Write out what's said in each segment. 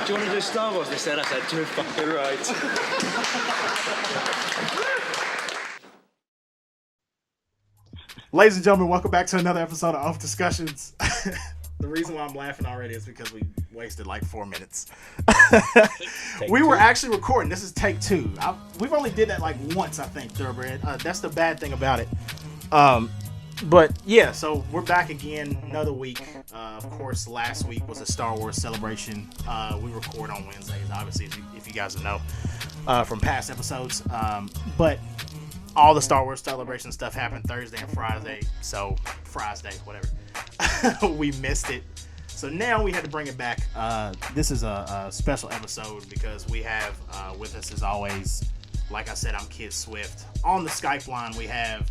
Do you want to do Star Wars? They said. I said, too fucking right. Ladies and gentlemen, welcome back to another episode of OAF Discussions. The reason why I'm laughing already is because we wasted like 4 minutes. We were actually recording. This is take 2. We've only did that like once, I think, Thoroughbred. That's the bad thing about it. But yeah, so we're back again, another week. Of course, last week was a Star Wars celebration. We record on Wednesdays, obviously, if you guys know from past episodes. But all the Star Wars celebration stuff happened Thursday and Friday. So Friday, whatever. We missed it. So now we had to bring it back. This is a special episode because we have with us, as always, like I said, I'm Kid Swift. On the Skype line, we have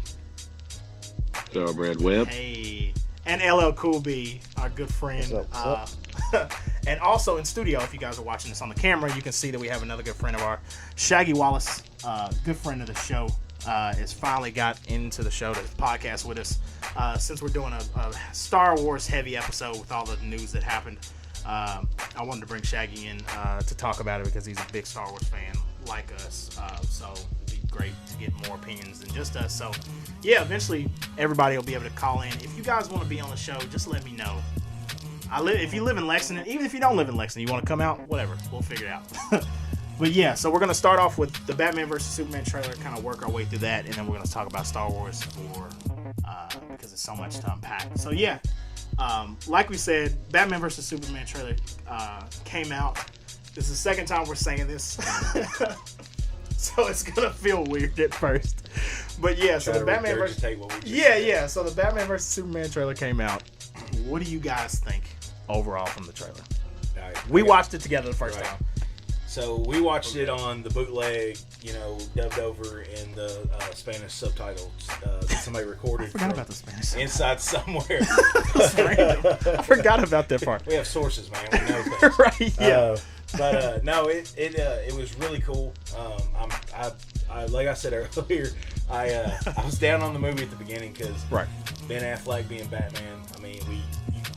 Thoroughbred Webb. Hey, and LL Cool B, our good friend. What's up? And also in studio, if you guys are watching this on the camera, you can see that we have another good friend of ours, Shaggy Wallace, good friend of the show. Has finally got into the show, to podcast with us. Since we're doing a Star Wars heavy episode with all the news that happened, I wanted to bring Shaggy in to talk about it because he's a big Star Wars fan like us. So it'd be great to get more opinions than just us. So yeah, eventually everybody will be able to call in. If you guys want to be on the show, just let me know. If you live in Lexington, even if you don't live in Lexington, you want to come out, whatever, we'll figure it out. But yeah, so we're going to start off with the Batman vs. Superman trailer, kind of work our way through that, and then we're going to talk about Star Wars because it's so much to unpack. So yeah, like we said, Batman vs. Superman trailer came out. This is the second time we're saying this. So it's going to feel weird at first. But yeah, so the Batman vs. So the Batman vs. Superman trailer came out. What do you guys think overall from the trailer? We watched it together the first time. So we watched it on the bootleg, dubbed over in the Spanish subtitles that somebody recorded. I forgot about the Spanish inside somewhere. I forgot about that part. We have sources, man. We know things. Right? Yeah. But no, it was really cool. I like I said earlier, I was down on the movie at the beginning because Ben Affleck being Batman. I mean,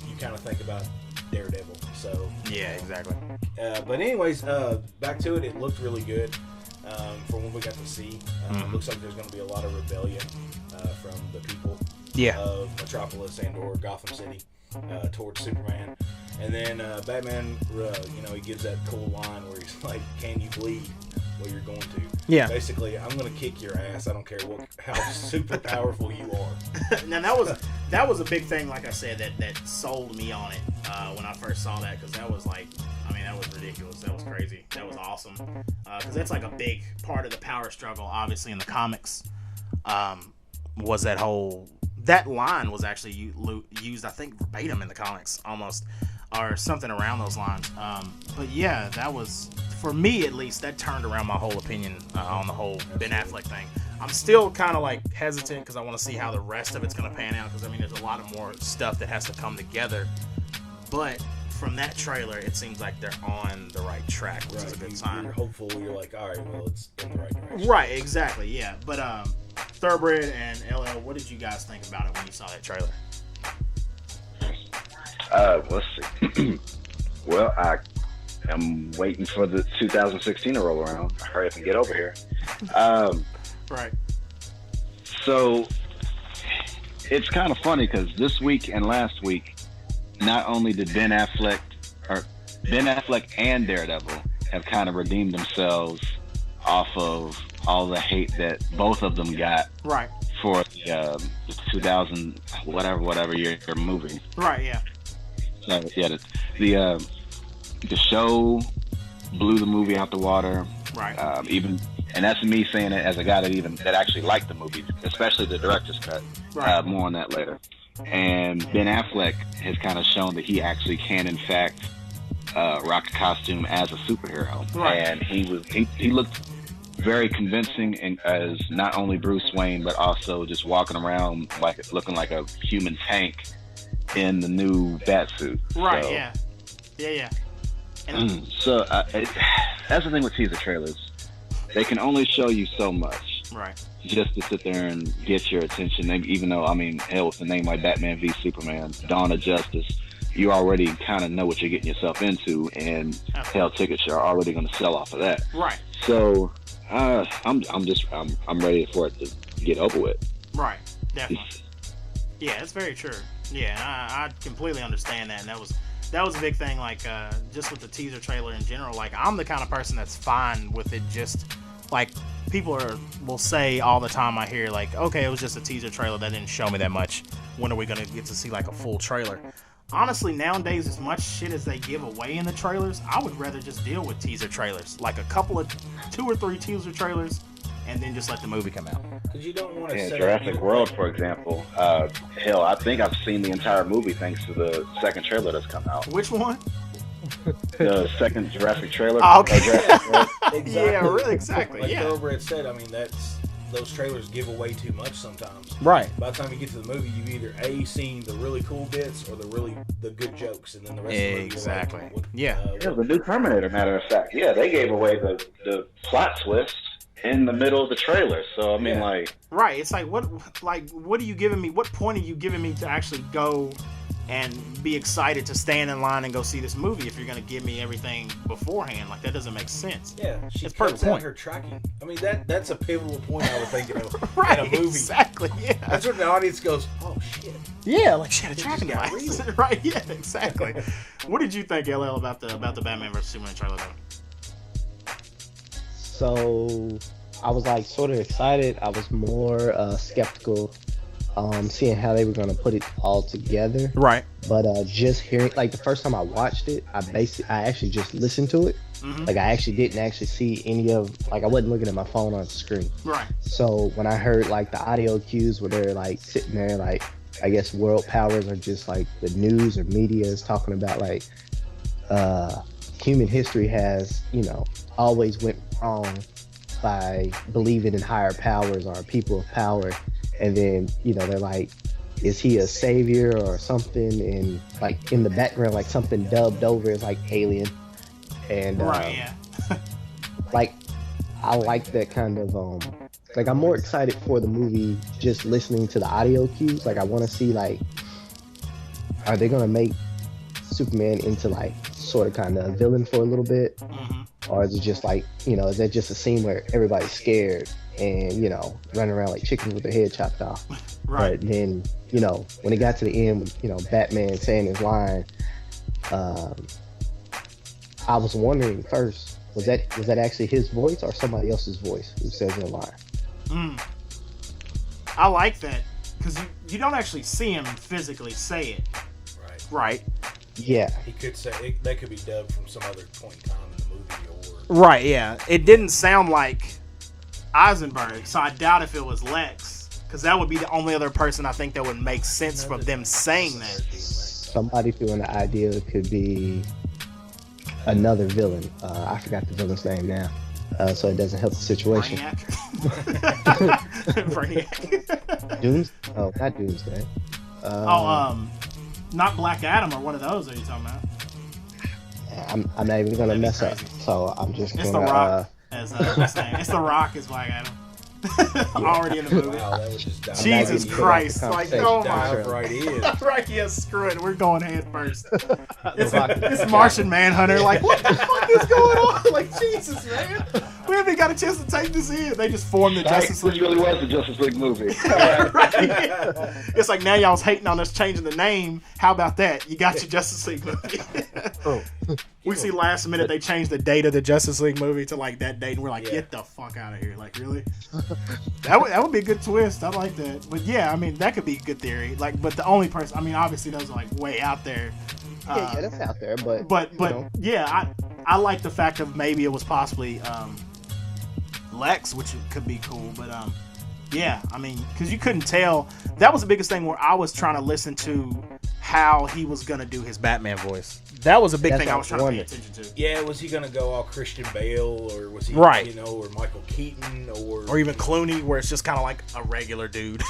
you kind of think about Daredevil. So yeah, exactly. But anyways, back to it. It looked really good from what we got to see. It looks like there's going to be a lot of rebellion from the people of Metropolis and/or Gotham City towards Superman. And then Batman, he gives that cool line where he's like, "Can you bleed? Well, you're going to." Yeah. Basically, I'm going to kick your ass. I don't care how super powerful you are. Now that was a big thing. Like I said, that sold me on it when I first saw that, because that was like, that was ridiculous. That was crazy. That was awesome. Because that's like a big part of the power struggle, obviously in the comics. Was that line was actually used, I think, verbatim in the comics almost, or something around those lines. But yeah, that was, for me at least, that turned around my whole opinion on the whole Ben Affleck thing. I'm still kind of like hesitant because I want to see how the rest of it's going to pan out, because there's a lot of more stuff that has to come together. But from that trailer, it seems like they're on the right track, which is a good sign. You're hopeful. You're like, all right, well, it's in the right direction. Right, exactly, yeah. But Thoroughbred and LL, what did you guys think about it when you saw that trailer? Let's see. Well, I am waiting for the 2016 to roll around. Hurry up and get over here. Right. So it's kind of funny because this week and last week, not only did Ben Affleck and Daredevil have kind of redeemed themselves off of all the hate that both of them got for the 2000 whatever year movie. Right. Yeah. So yeah, the show blew the movie out the water. Right. And that's me saying it as a guy that actually liked the movie, especially the director's cut. Right. More on that later. And Ben Affleck has kind of shown that he actually can, in fact, rock a costume as a superhero. Right. And he looked very convincing as not only Bruce Wayne, but also just walking around looking like a human tank in the new bat suit. Right. So, yeah. So that's the thing with teaser trailers. They can only show you so much. Right. Just to sit there and get your attention. Even though, hell, with a name like Batman v Superman, Dawn of Justice, you already kind of know what you're getting yourself into, and hell, tickets are already going to sell off of that. Right. So I'm ready for it to get over with. Right. Definitely. Yeah, it's very true. Yeah, I completely understand that, and that was a big thing. Like, just with the teaser trailer in general. Like, I'm the kind of person that's fine with it. Just like people will say all the time. I hear like, okay, it was just a teaser trailer that didn't show me that much. When are we gonna get to see like a full trailer? Honestly, nowadays, as much shit as they give away in the trailers, I would rather just deal with teaser trailers. Like a couple of 2 or 3 teaser trailers, and then just let the movie come out. Because you don't want to. Jurassic World, for example. Hell, I think I've seen the entire movie thanks to the second trailer that's come out. Which one? The second Jurassic trailer. Oh, okay. Exactly. Yeah, really, exactly. Like yeah. Thoroughbred said, I mean, those trailers give away too much sometimes. Right. By the time you get to the movie, you've either seen the really cool bits or the good jokes, and then the rest of the movie. Exactly. Like, Yeah, the new Terminator, matter of fact. Yeah, they gave away the plot twist in the middle of the trailer. So I mean, right. It's like what are you giving me? What point are you giving me to actually go and be excited to stand in line and go see this movie if you're going to give me everything beforehand? Like, that doesn't make sense. Yeah, she cuts out her tracking. I mean, that's a pivotal point I would think of right, in a movie. Exactly, yeah. That's when the audience goes, oh, shit. Yeah, like, she had a tracking device. Right, yeah, exactly. What did you think, LL, about the Batman vs. Superman trailer, though? So, I was, like, sort of excited. I was more skeptical. Seeing how they were going to put it all together. Right. But just hearing, like, the first time I watched it, I actually just listened to it. Mm-hmm. Like, I actually didn't actually see any of, like, I wasn't looking at my phone on the screen. Right. So when I heard, like, the audio cues where they're, like, sitting there, like, I guess world powers are just, like, the news or media is talking about, like, human history has, always went wrong by believing in higher powers or people of power. And then, they're like, is he a savior or something? And, like, in the background, like, something dubbed over is, like, alien. And, right, yeah. like, I like that kind of, like, I'm more excited for the movie just listening to the audio cues. Like, I want to see, like, are they going to make Superman into, like, sort of kind of a villain for a little bit? Mm-hmm. Or is it just, like, is that just a scene where everybody's scared? And, running around like chickens with their head chopped off. Right. But then, when it got to the end, Batman saying his line, I was wondering first, was that actually his voice or somebody else's voice who says the line? I like that, because you don't actually see him physically say it. Right. Yeah. He could say, that could be dubbed from some other point in time in the movie. Right, yeah. It didn't sound like Eisenberg, so I doubt if it was Lex, because that would be the only other person I think that would make sense from them saying that. Somebody feeling the idea could be another villain. I forgot the villain's name now, so it doesn't help the situation. Brainiac. Oh, not Doomsday. Not Black Adam or one of those. Are you talking about? I'm not even gonna mess up, so I'm just gonna. It's the Rock. It's the Rock is Black Adam. Already in the movie. Wow, that was just Jesus Christ! Like, oh my! Right in. Right, yeah. Screw it. We're going head first. It's Martian Manhunter. Like, what the fuck is going on? Like, Jesus, man. We haven't got a chance to take this in. They just formed the Justice League. It really was the Justice League movie. Right, yeah. It's like, now y'all's hating on us changing the name. How about that? You got your Justice League movie. We see last minute they changed the date of the Justice League movie to like that date, and we're like, get the fuck out of here. Like, really? That would be a good twist. I like that. But yeah, I mean, that could be a good theory. Like, but the only person, I mean, obviously those are like way out there. Yeah, that's out there. But yeah, I like the fact of maybe it was possibly Lex, which could be cool. But yeah, I mean, because you couldn't tell. That was the biggest thing where I was trying to listen to how he was gonna do his Batman voice. That was a big thing I was trying to pay attention to. Yeah, was he gonna go all Christian Bale, or was he, or Michael Keaton, or even Clooney, where it's just kind of like a regular dude,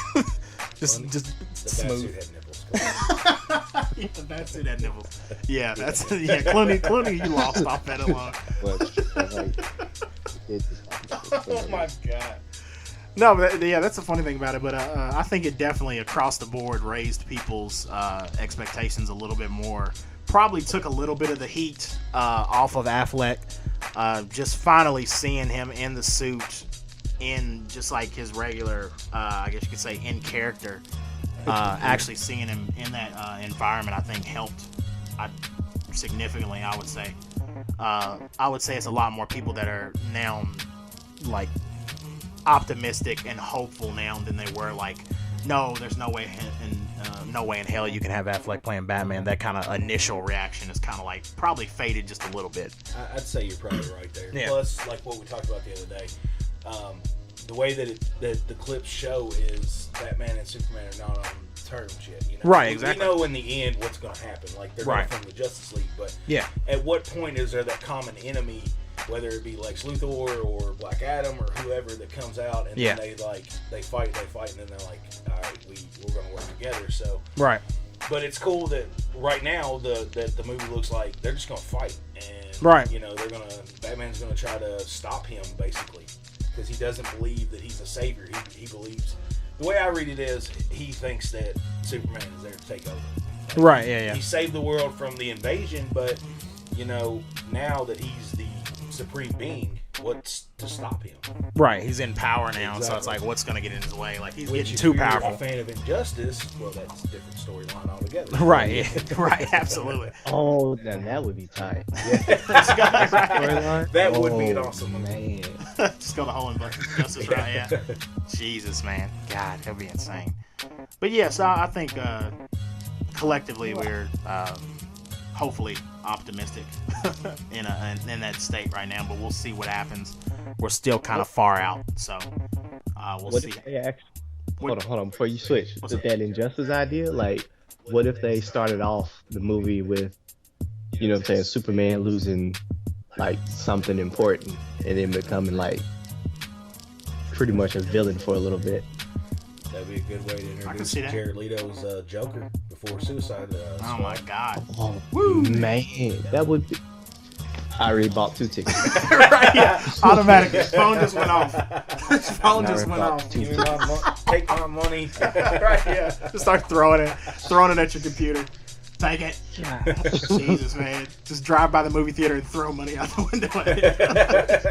just smooth. The Batsuit had nipples. Yeah, Clooney, you lost off that alone. Oh my god. No, but yeah, that's the funny thing about it. But I think it definitely across the board raised people's expectations a little bit more. Probably took a little bit of the heat off of Affleck. Just finally seeing him in the suit, in just like his regular, I guess you could say, in character. Actually seeing him in that environment, I think helped significantly. I would say it's a lot more people that are now like optimistic and hopeful now than they were like, no, there's no way in hell you can have Affleck playing Batman. That kind of initial reaction is kind of like probably faded just a little bit. I'd say you're probably right there. Yeah. Plus, like what we talked about the other day, the way that the clips show is Batman and Superman are not on terms yet. You know? Right, exactly. We know in the end what's going to happen. Like they're going to form the Justice League, but at what point is there that common enemy? Whether it be Lex Luthor or Black Adam or whoever that comes out and then they fight, and then they're like, all right, we're going to work together. So but it's cool that right now the movie looks like they're just going to fight, and you know Batman's going to try to stop him basically because he doesn't believe that he's a savior. He believes, the way I read it is, he thinks that Superman is there to take over. Like, he saved the world from the invasion, but you know now that he's the supreme being, what's to stop him? Right, he's in power now, so it's like, what's going to get in his way? Like, he's getting if too you're powerful. A fan of Injustice, well, that's a different storyline altogether. Right, absolutely. Oh, then that would be tight. That would be an awesome one. Man. Just go the whole Injustice, right? Yeah. Jesus, man. God, that'd be insane. But yes, I think collectively we're hopefully optimistic in that state right now, but we'll see what happens. We're still kind of far out, so we'll see. Hold on, before you switch, with that Injustice idea, like, what if they started off the movie with, you know what I'm saying, Superman losing like something important and then becoming like pretty much a villain for a little bit? That'd be a good way to introduce Jared Leto's Joker before Suicide Oh my God! Woo, man, that would be. I already bought 2 tickets. Right? Yeah, automatically. His phone just went off. His phone just went off. Take my money. Right? Yeah. Just start throwing it at your computer. Take it. Jesus, man. Just drive by the movie theater and throw money out the window.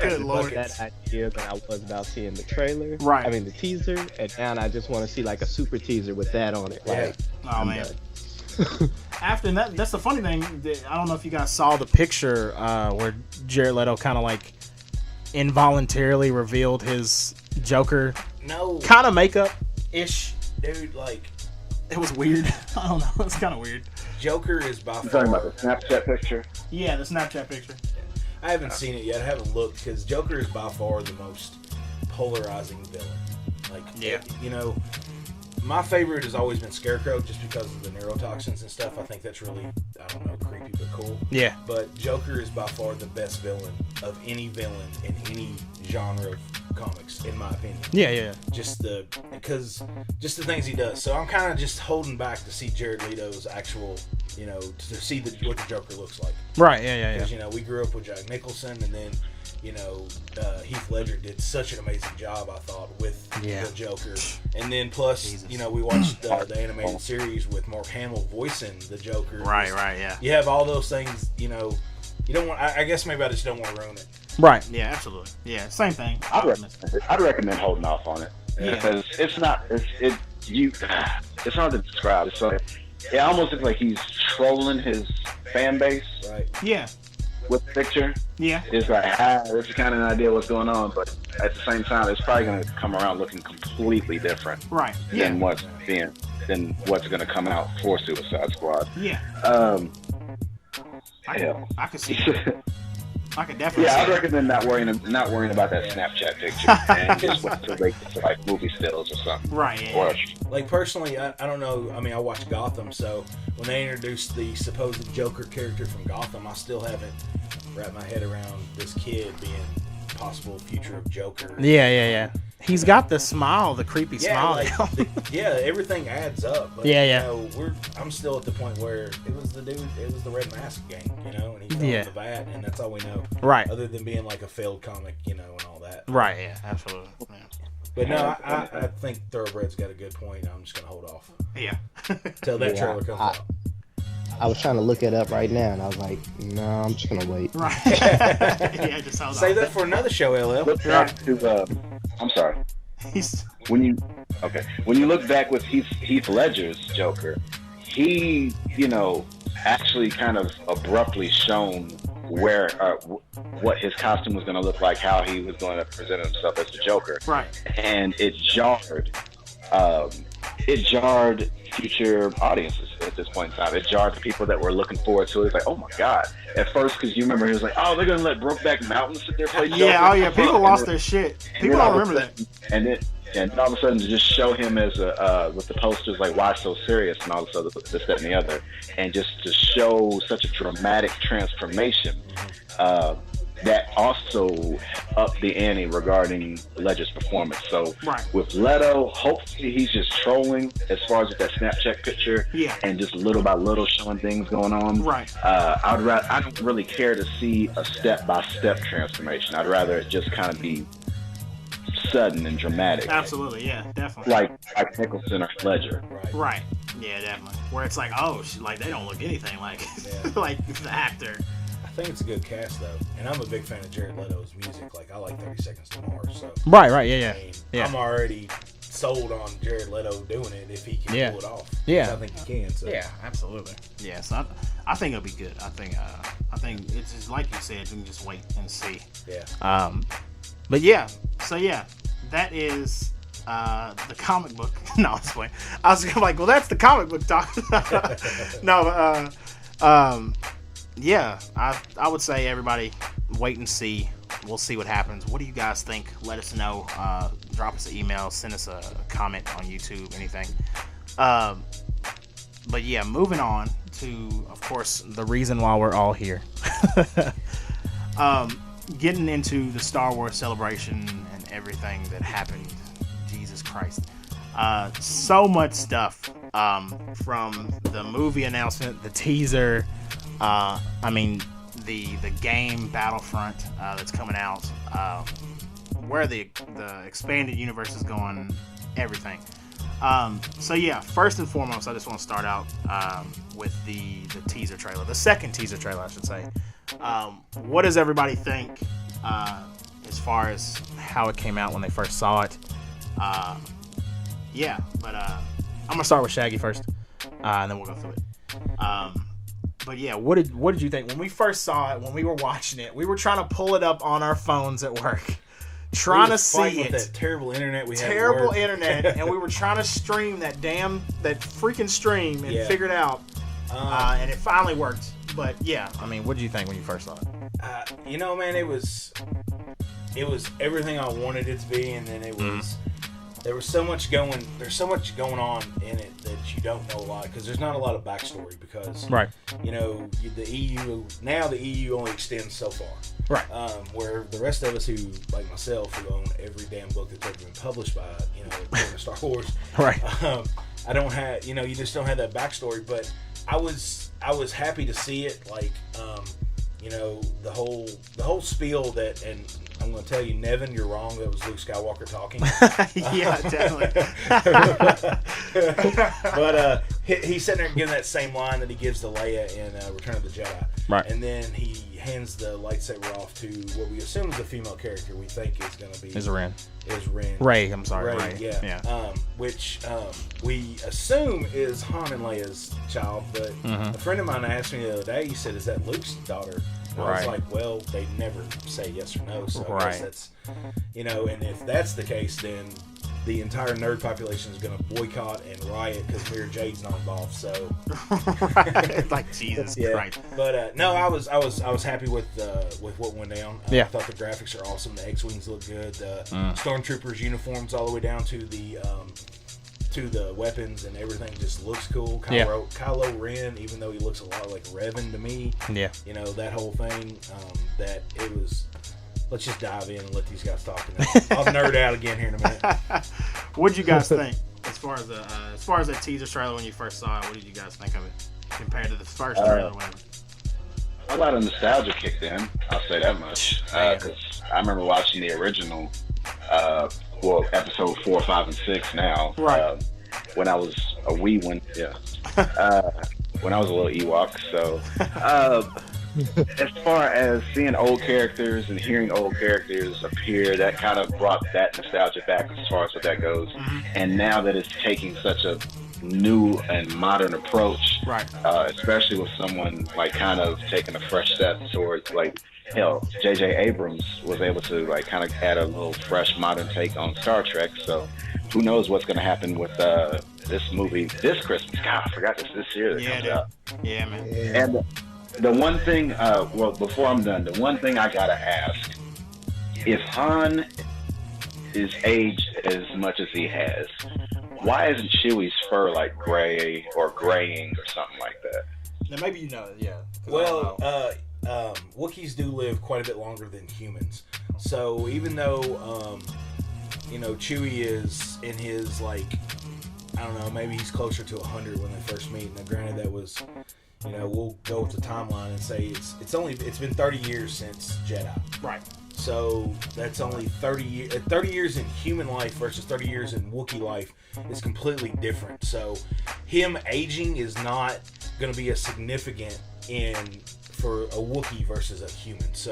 Good Lord. That idea that I was about seeing the trailer. Right. I mean, the teaser. And now I just want to see like a super teaser with that on it. Like, oh, man. After that, that's the funny thing. I don't know if you guys saw the picture where Jared Leto kind of like involuntarily revealed his Joker. No. Kind of makeup-ish. Dude, like. It was weird. I don't know. It's kind of weird. Joker is by far. You're talking about the Snapchat picture? Yeah, the Snapchat picture. I haven't seen it yet. I haven't looked because Joker is by far the most polarizing villain. Like, you know, my favorite has always been Scarecrow just because of the neurotoxins and stuff. I think that's really, I don't know, creepy but cool. Yeah. But Joker is by far the best villain of any villain in any genre of comics, in my opinion. Yeah. Just the things he does. So I'm kind of just holding back to see Jared Leto's actual, you know, to see what the Joker looks like. Right. Yeah. Because you know we grew up with Jack Nicholson, and then you know Heath Ledger did such an amazing job, I thought, with the Joker. And then plus, you know, we watched the animated series with Mark Hamill voicing the Joker. Right. Yeah. You have all those things, you know. You don't want. I guess maybe I just don't want to ruin it. Right. Yeah. Absolutely. Yeah. Same thing. I'd recommend holding off on it because it's not. It's hard to describe. It's like it almost looks like he's trolling his fan base. Right. Yeah. With the picture. Yeah. It's like this is kind of an idea what's going on, but at the same time, it's probably going to come around looking completely different. Right. Than what's going to come out for Suicide Squad. Yeah. I could see it. I could definitely. Yeah, I'd recommend not worrying about that Snapchat picture and just wait till they get to like movie stills or something. Right. Yeah. Like personally, I don't know. I mean, I watched Gotham, so when they introduced the supposed Joker character from Gotham, I still haven't wrapped my head around this kid being possible future of Joker. Yeah. He's got the smile, the creepy smile. Like, everything adds up. But, you know, I'm still at the point where it was the Red Mask gang, you know, and he fell in the vat, and that's all we know. Right. Other than being like a failed comic, you know, and all that. Right. Yeah. Absolutely. Yeah. But no, I think Thoroughbred's got a good point. I'm just gonna hold off. Yeah. Till that trailer comes out. I was trying to look it up right now, and I was like, no, I'm just gonna wait. Right. Yeah, just hold on. Save that for another show, LL. Look back to I'm sorry. When you look back with Heath Ledger's Joker, he, actually kind of abruptly shown where what his costume was going to look like, how he was going to present himself as the Joker. Right. And it jarred future audiences at this point in time. It jarred the people that were looking forward to it. It's like, oh my God. At first, because you remember he was like, oh, they're going to let Brokeback Mountain sit there play Joker. Yeah, oh yeah, people lost their shit. People don't remember that. And all of a sudden to just show him as with the posters like Why So Serious and all this other, this, that, and the other, and just to show such a dramatic transformation, that also upped the ante regarding Ledger's performance. So with Leto, hopefully he's just trolling as far as with that Snapchat picture, and just little by little showing things going on. Right. I don't really care to see a step-by-step transformation. I'd rather it just kind of be sudden and dramatic. Absolutely, yeah, definitely. Like Nicholson or Ledger. Right. Yeah, definitely. Where it's like, oh, like they don't look anything like like the actor. I think it's a good cast though, and I'm a big fan of Jared Leto's music. Like I like 30 Seconds to Mars. So right, yeah. I'm already sold on Jared Leto doing it if he can pull it off. Yeah, I think he can. So. Yeah, absolutely. Yeah, so I think it'll be good. I think it's just like you said. We can just wait and see. Yeah. But yeah, so that is the comic book. No, I'm just playing. I was like, well, that's the comic book talk. No, yeah, I would say everybody wait and see. We'll see what happens. What do you guys think? Let us know. Drop us an email. Send us a comment on YouTube. Anything. But yeah, moving on to, of course, the reason why we're all here. Getting into the Star Wars celebration and everything that happened. Jesus Christ. So much stuff from the movie announcement, the teaser, the game Battlefront that's coming out, where the expanded universe is going, everything. So yeah, first and foremost, I just want to start out with the teaser trailer, the second teaser trailer, I should say. What does everybody think as far as how it came out when they first saw it? I'm gonna start with Shaggy first, and then we'll go through it. But yeah, what did you think when we first saw it? When we were watching it, we were trying to pull it up on our phones at work, trying to see it. That terrible internet we had. Terrible internet, and we were trying to stream that freaking stream and figure it out, and it finally worked. But yeah, what did you think when you first saw it? Man, it was everything I wanted it to be, and then it was. There's so much going on in it that you don't know a lot, because there's not a lot of backstory, because the EU only extends so far, where the rest of us who, like myself, who own every damn book that's ever been published by Star Wars, I don't have you just don't have that backstory. But I was happy to see it, the whole spiel that, and I'm going to tell you, Nevin, you're wrong. That was Luke Skywalker talking. Yeah, definitely. But he's sitting there giving that same line that he gives to Leia in Return of the Jedi. Right. And then he hands the lightsaber off to what we assume is a female character. We think is going to be... Is Ren. Ray, I'm sorry. Ray. Yeah. Which we assume is Han and Leia's child. But a friend of mine asked me the other day, he said, is that Luke's daughter? And I was like, well, they never say yes or no, so I guess that's, and if that's the case, then the entire nerd population is going to boycott and riot because Mira Jade's not involved. So, like Jesus Christ. But no, I was happy with what went down. I thought the graphics are awesome. The X-wings look good. The stormtroopers' uniforms all the way down to the weapons and everything just looks cool. Kylo Ren, even though he looks a lot like Revan to me, that whole thing, that it was. Let's just dive in and let these guys talk. I'll nerd out again here in a minute. What'd you guys think as far as that teaser trailer when you first saw it? What did you guys think of it compared to the first trailer? Whatever. A lot of nostalgia kicked in. I'll say that much. Because I remember watching the original episode 4, 5, and 6 now. Right. When I was a wee one, yeah. When I was a little Ewok. So, as far as seeing old characters and hearing old characters appear, that kind of brought that nostalgia back as far as what that goes. And now that it's taking such a new and modern approach, right? Especially with someone like kind of taking a fresh step towards like, hell, J.J. Abrams was able to like kind of add a little fresh modern take on Star Trek. So who knows what's going to happen with this movie this Christmas? God, I forgot this year that comes out. Yeah, man. And the one thing, well, before I'm done, the one thing I gotta ask: if Han is aged as much as he has, why isn't Chewie's fur like gray or graying or something like that? Now maybe you know, yeah. Well, Wookiees do live quite a bit longer than humans. So even though, Chewie is in his, like, I don't know, maybe he's closer to 100 when they first meet. Now, granted, that was, we'll go with the timeline and say it's been 30 years since Jedi. Right. So that's only 30 years. 30 years in human life versus 30 years in Wookiee life is completely different. So him aging is not going to be as significant for a Wookiee versus a human. So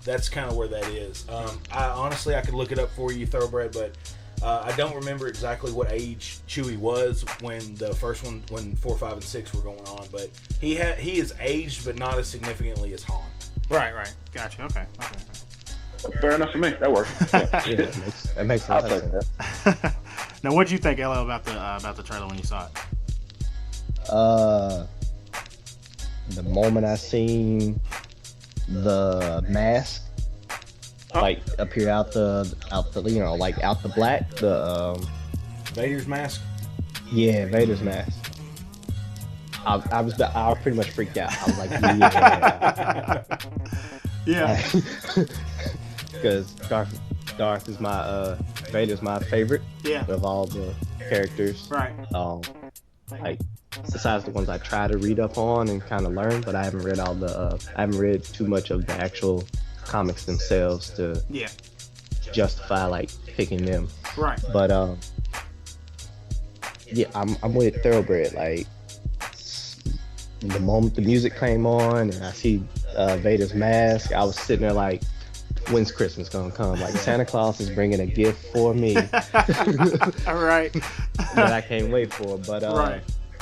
that's kind of where that is. I could look it up for you, Thoroughbred, but I don't remember exactly what age Chewie was when the first one, when 4, 5, and 6 were going on. But he is aged, but not as significantly as Han. Right. Gotcha. Okay. Fair enough for me. That works. Yeah, that makes sense. I'll take that. Now, what did you think, LL, about the trailer when you saw it? The moment I seen the mask like appear out the black, the Vader's mask. Yeah, Vader's mask. I was pretty much freaked out. I was like, yeah. Because Darth is Vader's my favorite of all the characters. Right. Like besides the ones I try to read up on and kind of learn, but I haven't read I haven't read too much of the actual comics themselves to justify like picking them. Right. But I'm with Thoroughbred. Like the moment the music came on and I see Vader's mask, I was sitting there like, when's Christmas gonna come? Like Santa Claus is bringing a gift for me. All right. That I can't wait for. But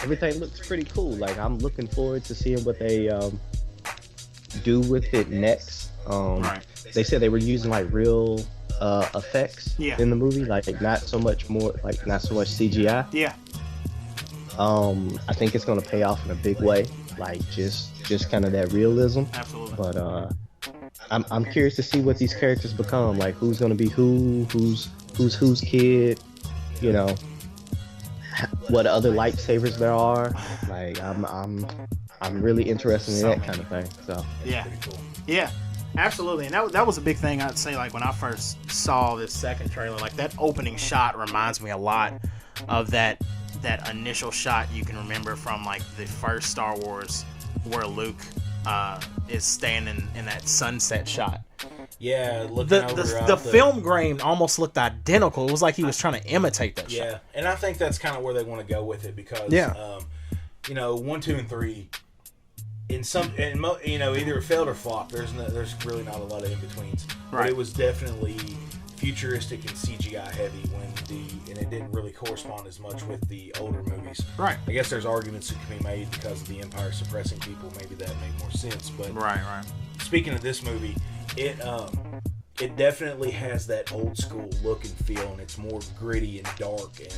everything looks pretty cool. Like I'm looking forward to seeing what they do with it next. They said they were using like real effects in the movie, like not so much CGI. Yeah. I think it's gonna pay off in a big way, like just kind of that realism. Absolutely. But I'm curious to see what these characters become. Like who's gonna be who's kid, what other lightsabers there are. Like I'm really interested in that kind of thing. So yeah, absolutely. And that was a big thing. I'd say, like when I first saw this second trailer, like that opening shot reminds me a lot of that initial shot you can remember from like the first Star Wars where Luke is standing in that sunset shot. Yeah, looking over the film grain almost looked identical. It was like he was trying to imitate that shot. Yeah, and I think that's kind of where they want to go with it because 1, 2, and 3 either it failed or flopped. There's really not a lot of in betweens. Right. But it was definitely futuristic and CGI heavy and it didn't really correspond as much with the older movies. Right. I guess there's arguments that can be made because of the Empire suppressing people. Maybe that made more sense. But right. Speaking of this movie, it definitely has that old school look and feel, and it's more gritty and dark, and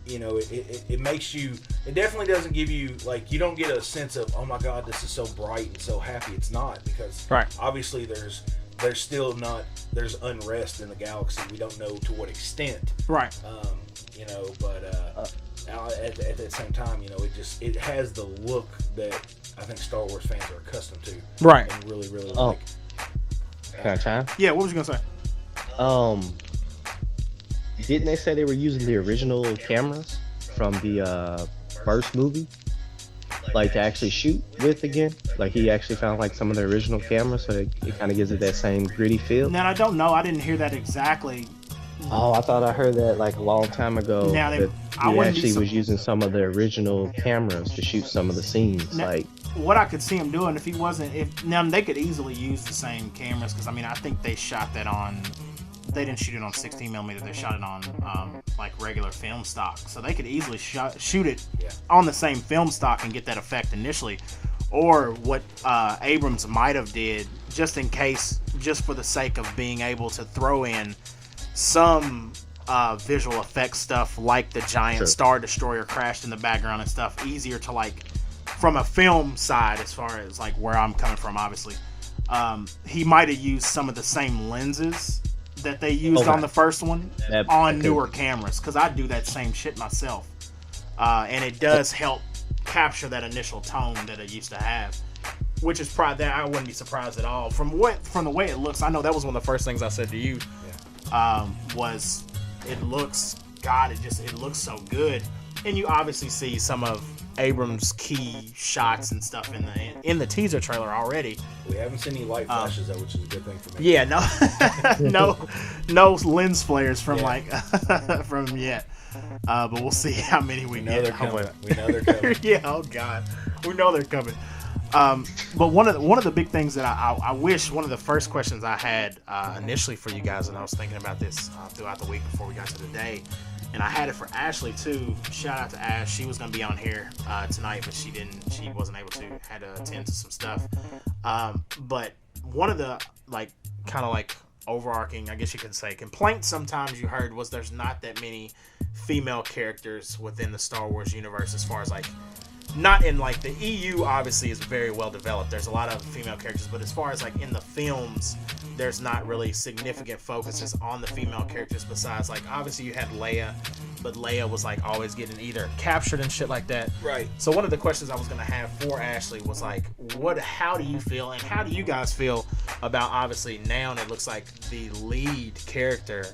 it makes you. It definitely doesn't give you like you don't get a sense of, oh my God, this is so bright and so happy. It's not, because obviously there's unrest in the galaxy. We don't know to what extent. Right. At the same time, it has the look that I think Star Wars fans are accustomed to. Right. And really, really like. Can I chime? Yeah, what was you gonna say? Didn't they say they were using the original cameras from the first movie, like to actually shoot with again? Like he actually found like some of the original cameras, so it kind of gives it that same gritty feel. Now I don't know. I didn't hear that exactly. Oh, I thought I heard that like a long time ago. Now, that I he wouldn't be actually was using some of the original cameras to shoot some of the scenes. Now, like what I could see him doing if he wasn't, if now they could easily use the same cameras, because I mean I think they shot that on. They didn't shoot it on 16 millimeter. They shot it on like regular film stock, so they could easily shoot it on the same film stock and get that effect initially. Or what Abrams might have did, just in case, just for the sake of being able to throw in some visual effects stuff, like the giant Star Destroyer crashed in the background and stuff, easier to like from a film side, as far as like where I'm coming from, obviously. He might have used some of the same lenses that they used on the first one on newer cameras, because I do that same shit myself, and it does help capture that initial tone that it used to have, which is probably that I wouldn't be surprised at all from the way it looks. I know that was one of the first things I said to you, was it looks it looks so good, and you obviously see some of Abrams' key shots and stuff in the teaser trailer already. We haven't seen any light flashes though, which is a good thing for me. Yeah, no lens flares from from yet. But we'll see how many we know get. they're coming. We know they're coming. Yeah, oh god, we know they're coming. But one of the big things that I wish, one of the first questions I had initially for you guys, and I was thinking about this throughout the week before we got to today, and I had it for Ashley too. Shout out to Ash. She was gonna be on here tonight, but she wasn't able to. Had to attend to some stuff. But one of the kind of overarching, I guess you could say, complaints sometimes you heard was there's not that many female characters within the Star Wars universe, as far as not in the EU obviously is very well developed. There's a lot of female characters, but as far as in the films, there's not really significant focuses on the female characters, besides obviously you had Leia, but Leia was always getting either captured and shit like that. Right. So one of the questions I was gonna have for Ashley was how do you feel, and how do you guys feel about, obviously now it looks like the lead character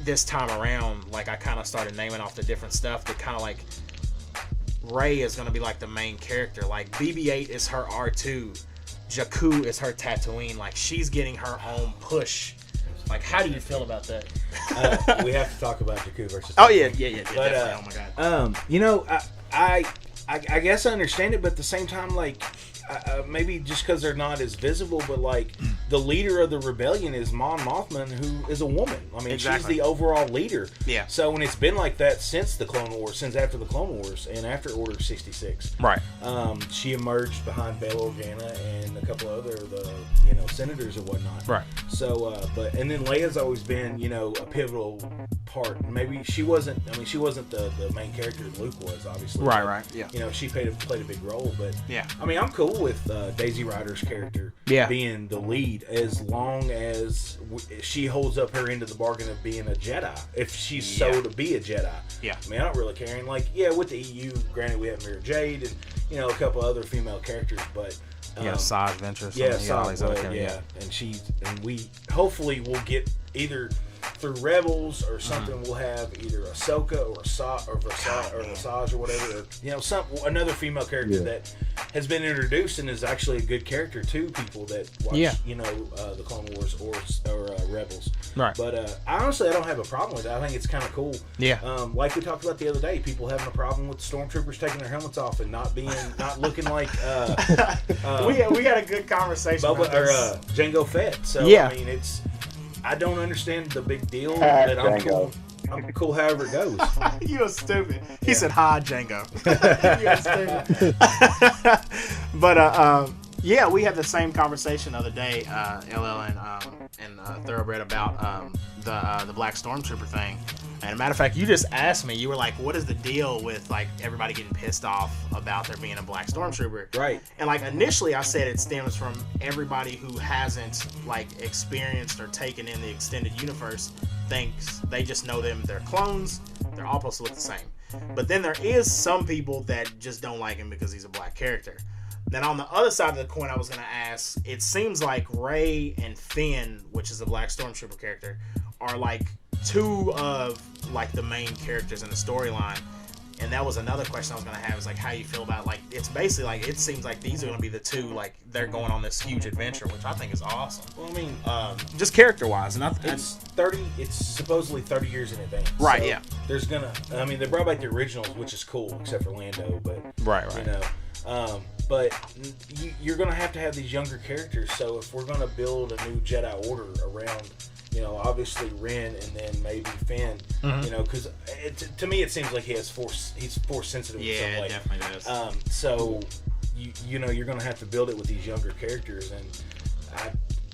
this time around, I kind of started naming off the different stuff that kind of Rey is going to be the main character. BB-8 is her R2. Jakku is her Tatooine. She's getting her own push. How do you feel about that? We have to talk about Jakku versus Oh, yeah. But, oh, my God. I guess I understand it, but at the same time, maybe just because they're not as visible, but the leader of the rebellion is Mon Mothma, who is a woman. I mean, she's the overall leader. Yeah. So when it's been like that since the Clone Wars, since after the Clone Wars and after Order 66, right? She emerged behind Bail Organa and a couple other senators and whatnot. Right. So, and then Leia's always been a pivotal part. Maybe she wasn't. I mean, she wasn't the main character. Luke was, obviously. Right. Yeah. She played a big role, but yeah. I mean, I'm cool with Daisy Ridder's character being the lead, as long as she holds up her end of the bargain of being a Jedi. If she's so to be a Jedi, yeah. I mean, I don't really care. And with the EU, granted, we have Mara Jade and a couple other female characters, but Saj Ventress. And we hopefully will get either through Rebels or something. We'll have either Ahsoka or Visage or whatever, or another female character that has been introduced and is actually a good character to people that watch the Clone Wars or Rebels. Right. But honestly, I don't have a problem with it. I think it's kind of cool. Yeah. Like we talked about the other day, people having a problem with the stormtroopers taking their helmets off and not looking like we had a good conversation about this. Jango Fett. So I mean, I don't understand the big deal, but I'm cool. I'm cool however it goes. You're stupid. He said, "Hi, Django." You're stupid. But we had the same conversation the other day, LL and Thoroughbred, about the Black Stormtrooper thing. And a matter of fact, you just asked me. You were like, "What is the deal with everybody getting pissed off about there being a Black Stormtrooper?" Right. And initially, I said it stems from everybody who hasn't experienced or taken in the extended universe. Thinks they just know them. They're clones. They're all supposed to look the same. But then there is some people that just don't like him because he's a black character. Then on the other side of the coin, I was going to ask, it seems like Rey and Finn, which is a Black Stormtrooper character, are two of the main characters in the storyline. And And that was another question I was gonna have, is like how you feel about, like, it's basically like it seems like these are gonna be the two, like they're going on this huge adventure, which I think is awesome. Well, I mean, just character wise, and it's 30. It's supposedly 30 years in advance. Right. So yeah. There's gonna. I mean, they brought back the originals, which is cool, except for Lando. But Right. you know, but you're gonna have to have these younger characters. So if we're gonna build a new Jedi Order around, you know, obviously Ren and then maybe Finn, you know, because to me it seems like he's force sensitive in some way. Yeah, definitely does. So you know, you're gonna have to build it with these younger characters, and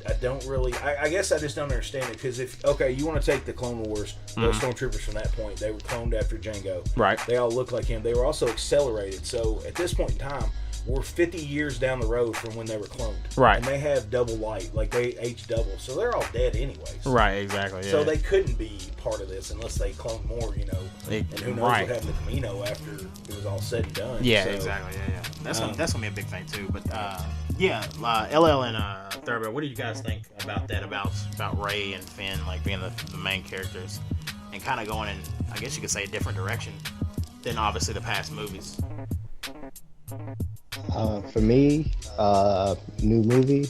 I don't really. I guess I just don't understand it, because you want to take the Clone Wars, those stormtroopers from that point, they were cloned after Jango. Right. They all look like him. They were also accelerated. So at this point in time, we're 50 years down the road from when they were cloned. Right. And they have double light, like they age double, so they're all dead anyways. Right. Exactly. Yeah. So they couldn't be part of this unless they cloned more, you know. And who knows what happened to Camino after it was all said and done. Yeah. So, exactly. Yeah. That's gonna be a big thing too. But LL and Thurber, what do you guys think about that? About Rey and Finn, like being the main characters, and kind of going in, I guess you could say, a different direction than obviously the past movies. For me, new movie,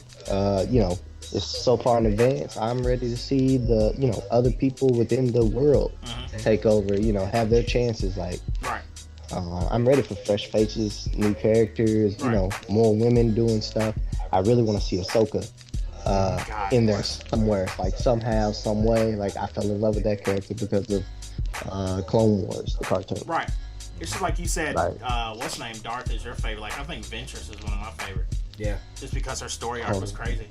you know, it's so far in advance. I'm ready to see the, you know, other people within the world take over, you know, have their chances. Like, Right. I'm ready for fresh faces, new characters, you know, more women doing stuff. I really want to see Ahsoka in there somewhere, like somehow, some way. Like, I fell in love with that character because of Clone Wars, the cartoon. Right. It's just like you said, Right. what's her name? Darth is your favorite. Like, I think Ventress is one of my favorite. Yeah. Just because her story arc was crazy.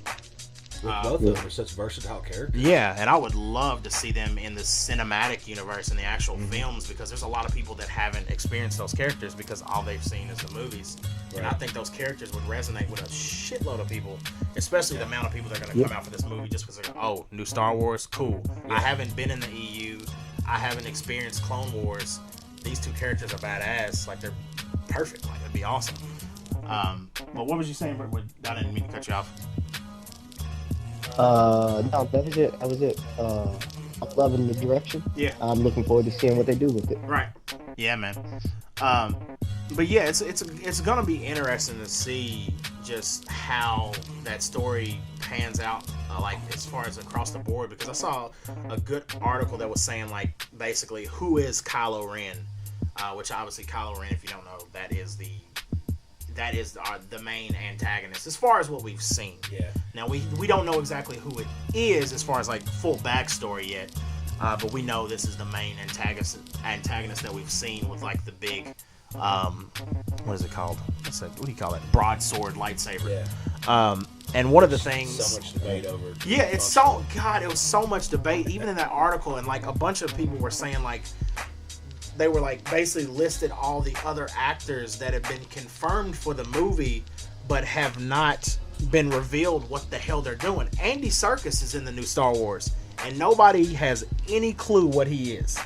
Both of them are such versatile characters. Yeah, and I would love to see them in the cinematic universe, in the actual films, because there's a lot of people that haven't experienced those characters because all they've seen is the movies. Right. And I think those characters would resonate with a shitload of people, especially the amount of people that are going to come out for this movie just because they're like, oh, new Star Wars, cool. I haven't been in the EU. I haven't experienced Clone Wars. These two characters are badass. Like, they're perfect. Like, it'd be awesome. But what was you saying? I didn't mean to cut you off. No, that was it. I'm loving the direction. Yeah. I'm looking forward to seeing what they do with it. Right. Yeah, man. But yeah, it's gonna be interesting to see just how that story pans out, like as far as across the board. Because I saw a good article that was saying, like, basically who is Kylo Ren, which obviously Kylo Ren, if you don't know, that is the main antagonist as far as what we've seen. Yeah. Now we don't know exactly who it is as far as like full backstory yet, but we know this is the main antagonist that we've seen with like the big, what is it called? What do you call it? Broadsword lightsaber. Yeah. And one of the things. So much debate over. Yeah, it was so much debate, even in that article, and like a bunch of people were saying like. They were like basically listed all the other actors that have been confirmed for the movie, but have not been revealed what the hell they're doing. Andy Serkis is in the new Star Wars, and nobody has any clue what he is.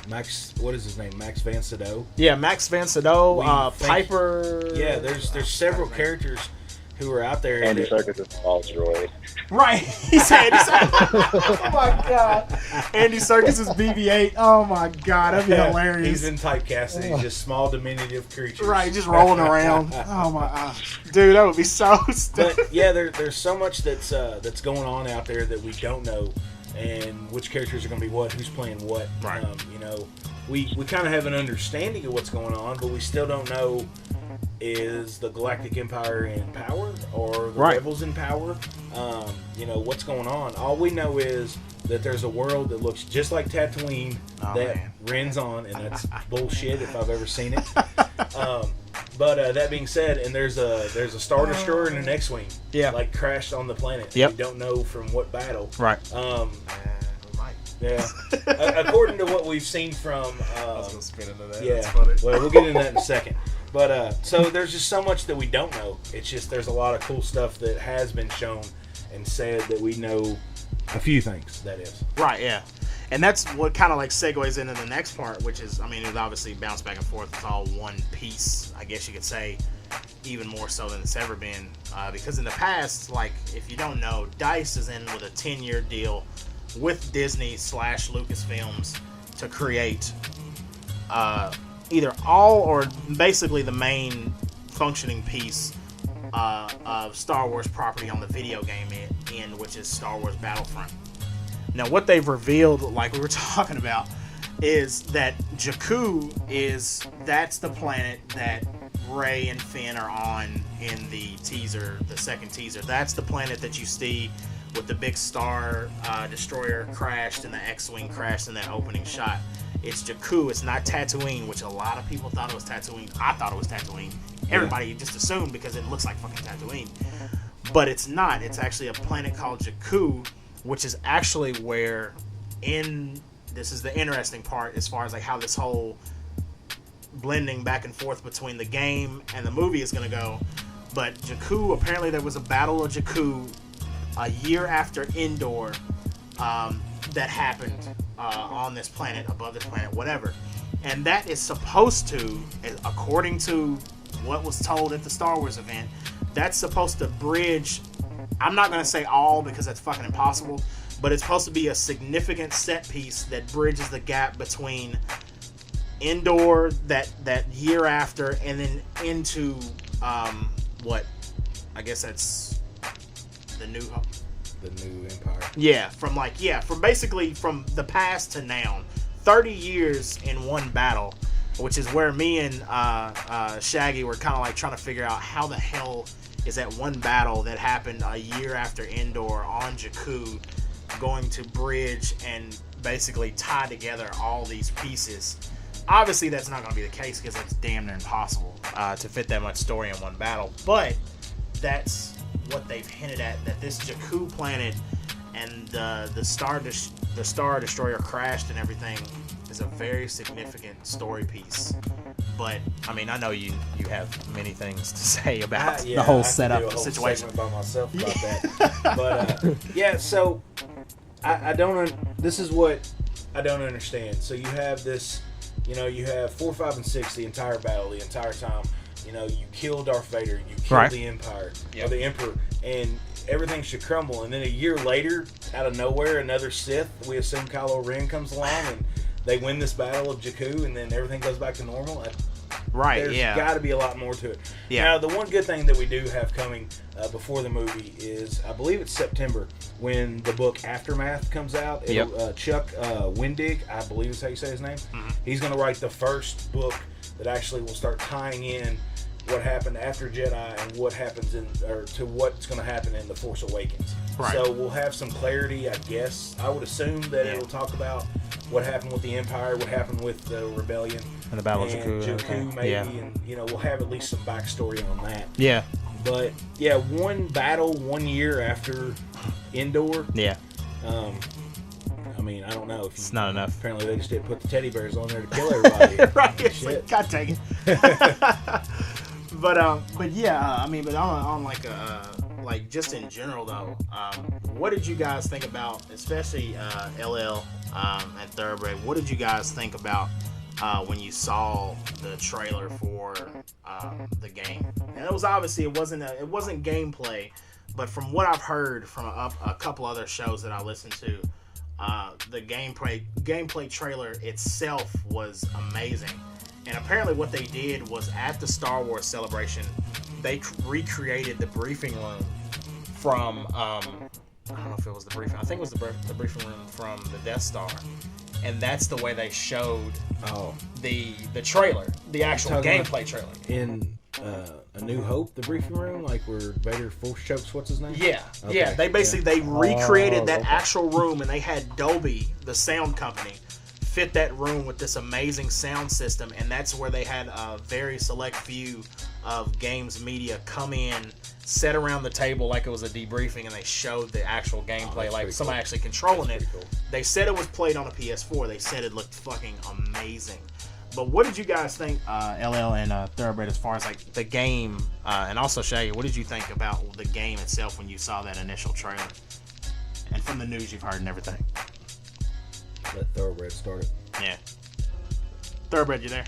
What is his name? Max Van Sydow. Yeah, Max Van Sydow, Piper. Yeah, there's several characters who are out there. Andy Serkis is a false droid. Right, he said. Oh my god, Andy Serkis is BB-8. Oh my god, that'd be hilarious. He's in typecasting. He's just small, diminutive creatures. Right, just rolling around. Oh my, dude, that would be so stupid. But yeah, there's so much that's going on out there that we don't know, and which characters are going to be what, who's playing what. Right. You know, we kind of have an understanding of what's going on, but we still don't know. Is the Galactic Empire in power or the Rebels in power? You know, what's going on? All we know is that there's a world that looks just like Tatooine that Ren's on, and that's bullshit if I've ever seen it. But that being said, and there's a Star Destroyer and an X-Wing, like crashed on the planet. Yep. We don't know from what battle. Right. Yeah. According to what we've seen from. I was gonna spin into that. Yeah. That's funny. Well, we'll get into that in a second. But so there's just so much that we don't know. It's just there's a lot of cool stuff that has been shown and said that we know a few things. That is. Right. Yeah. And that's what kind of like segues into the next part, which is, I mean, it obviously bounced back and forth. It's all one piece, I guess you could say, even more so than it's ever been. Because in the past, like, if you don't know, DICE is in with a 10-year deal with Disney / Lucasfilms to create either all or basically the main functioning piece of Star Wars property on the video game end, which is Star Wars Battlefront. Now, what they've revealed, like we were talking about, is that Jakku that's the planet that Rey and Finn are on in the teaser, the second teaser. That's the planet that you see with the big Star Destroyer crashed and the X-Wing crashed in that opening shot. It's Jakku. It's not Tatooine, which a lot of people thought it was Tatooine. I thought it was Tatooine. Everybody just assumed because it looks like fucking Tatooine. But it's not. It's actually a planet called Jakku, which is actually where this is the interesting part as far as like how this whole blending back and forth between the game and the movie is going to go. But Jakku, apparently there was a battle of Jakku a year after Endor that happened on this planet, above this planet, whatever. And that is supposed to, according to what was told at the Star Wars event, that's supposed to bridge, I'm not going to say all because that's fucking impossible, but it's supposed to be a significant set piece that bridges the gap between Endor that year after and then into what I guess that's the new Empire. From basically from the past to now, 30 years in one battle, which is where me and Shaggy were kind of like trying to figure out how the hell is that one battle that happened a year after Endor on Jakku going to bridge and basically tie together all these pieces. Obviously, that's not going to be the case because it's damn near impossible to fit that much story in one battle. But that's what they've hinted at, that this Jakku planet and the Star Destroyer crashed and everything is a very significant story piece. But I mean, I know you have many things to say about the whole setup, the situation. By myself about that. But so I don't. This is what I don't understand. So you have this. You have 4, 5, and 6 the entire battle, the entire time. You kill Darth Vader, you kill the Empire, or the Emperor, and everything should crumble. And then a year later, out of nowhere, another Sith, we assume Kylo Ren, comes along, and they win this battle of Jakku, and then everything goes back to normal. There's got to be a lot more to it. Yeah. Now, the one good thing that we do have coming before the movie is, I believe it's September, when the book Aftermath comes out. Chuck Wendig, I believe is how you say his name. Mm-hmm. He's going to write the first book that actually will start tying in what happened after Jedi and what happens to what's going to happen in The Force Awakens. Right. So we'll have some clarity, I guess. I would assume that it'll talk about what happened with the Empire, what happened with the Rebellion, and the Battle of Jakku, maybe, and we'll have at least some backstory on that. Yeah. But one battle 1 year after Endor. Yeah. I mean, I don't know if it's not enough. Apparently, they just didn't put the teddy bears on there to kill everybody. Right? It's like, God dang it. But on like just in general though, what did you guys think about, especially LL and Thoroughbred? What did you guys think about when you saw the trailer for the game? And it was obviously it wasn't gameplay, but from what I've heard from a couple other shows that I listened to, the gameplay trailer itself was amazing. And apparently what they did was at the Star Wars Celebration, they recreated the briefing room from, I don't know if it was the briefing, I think it was the briefing room from the Death Star. And that's the way they showed the trailer, the actual gameplay trailer. In A New Hope, the briefing room, like where Vader force chokes, what's his name? Yeah, okay. Yeah. They basically recreated that actual room, and they had Dolby, the sound company, fit that room with this amazing sound system, and that's where they had a very select few of games media come in, sit around the table like it was a debriefing, and they showed the actual gameplay, like somebody actually controlling it. Cool. They said it was played on a PS4. They said it looked fucking amazing. But what did you guys think, LL and Thoroughbred, as far as like the game, and also Shaggy, what did you think about the game itself when you saw that initial trailer? And from the news you've heard and everything. Let Thoroughbred start it. Yeah. Thoroughbred, you there?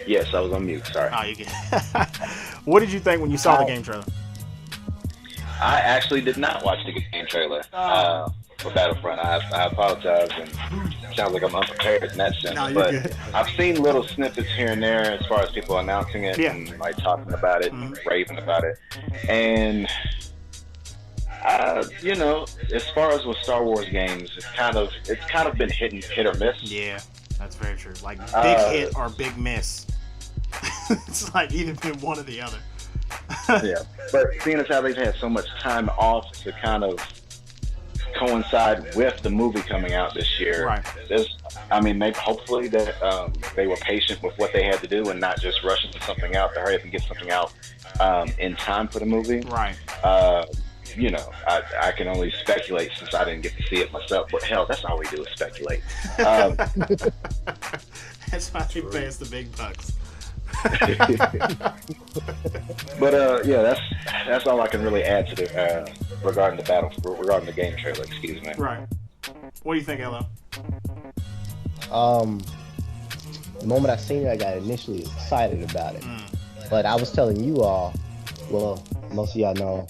Yes, I was on mute. Sorry. Oh, you good. What did you think when you saw the game trailer? I actually did not watch the game trailer for Battlefront. I apologize, and sounds like I'm unprepared in that sense. No, you're but good. I've seen little snippets here and there as far as people announcing it and like talking about it and raving about it. And you know, as far as with Star Wars games, it's kind of been hit or miss. Yeah, that's very true. Like big hit or big miss. It's like either been one or the other. Yeah, but seeing as how they've had so much time off to kind of coincide with the movie coming out this year, right? Maybe hopefully that they were patient with what they had to do and not just rushing something out to hurry up and get something out in time for the movie, right? You know, I can only speculate since I didn't get to see it myself. But hell, that's all we do is speculate. That's why they pay us the big bucks. But yeah, that's all I can really add to the regarding the game trailer. Excuse me. Right. What do you think, Elo? The moment I seen it, I got initially excited about it. But I was telling you all, well, most of y'all know,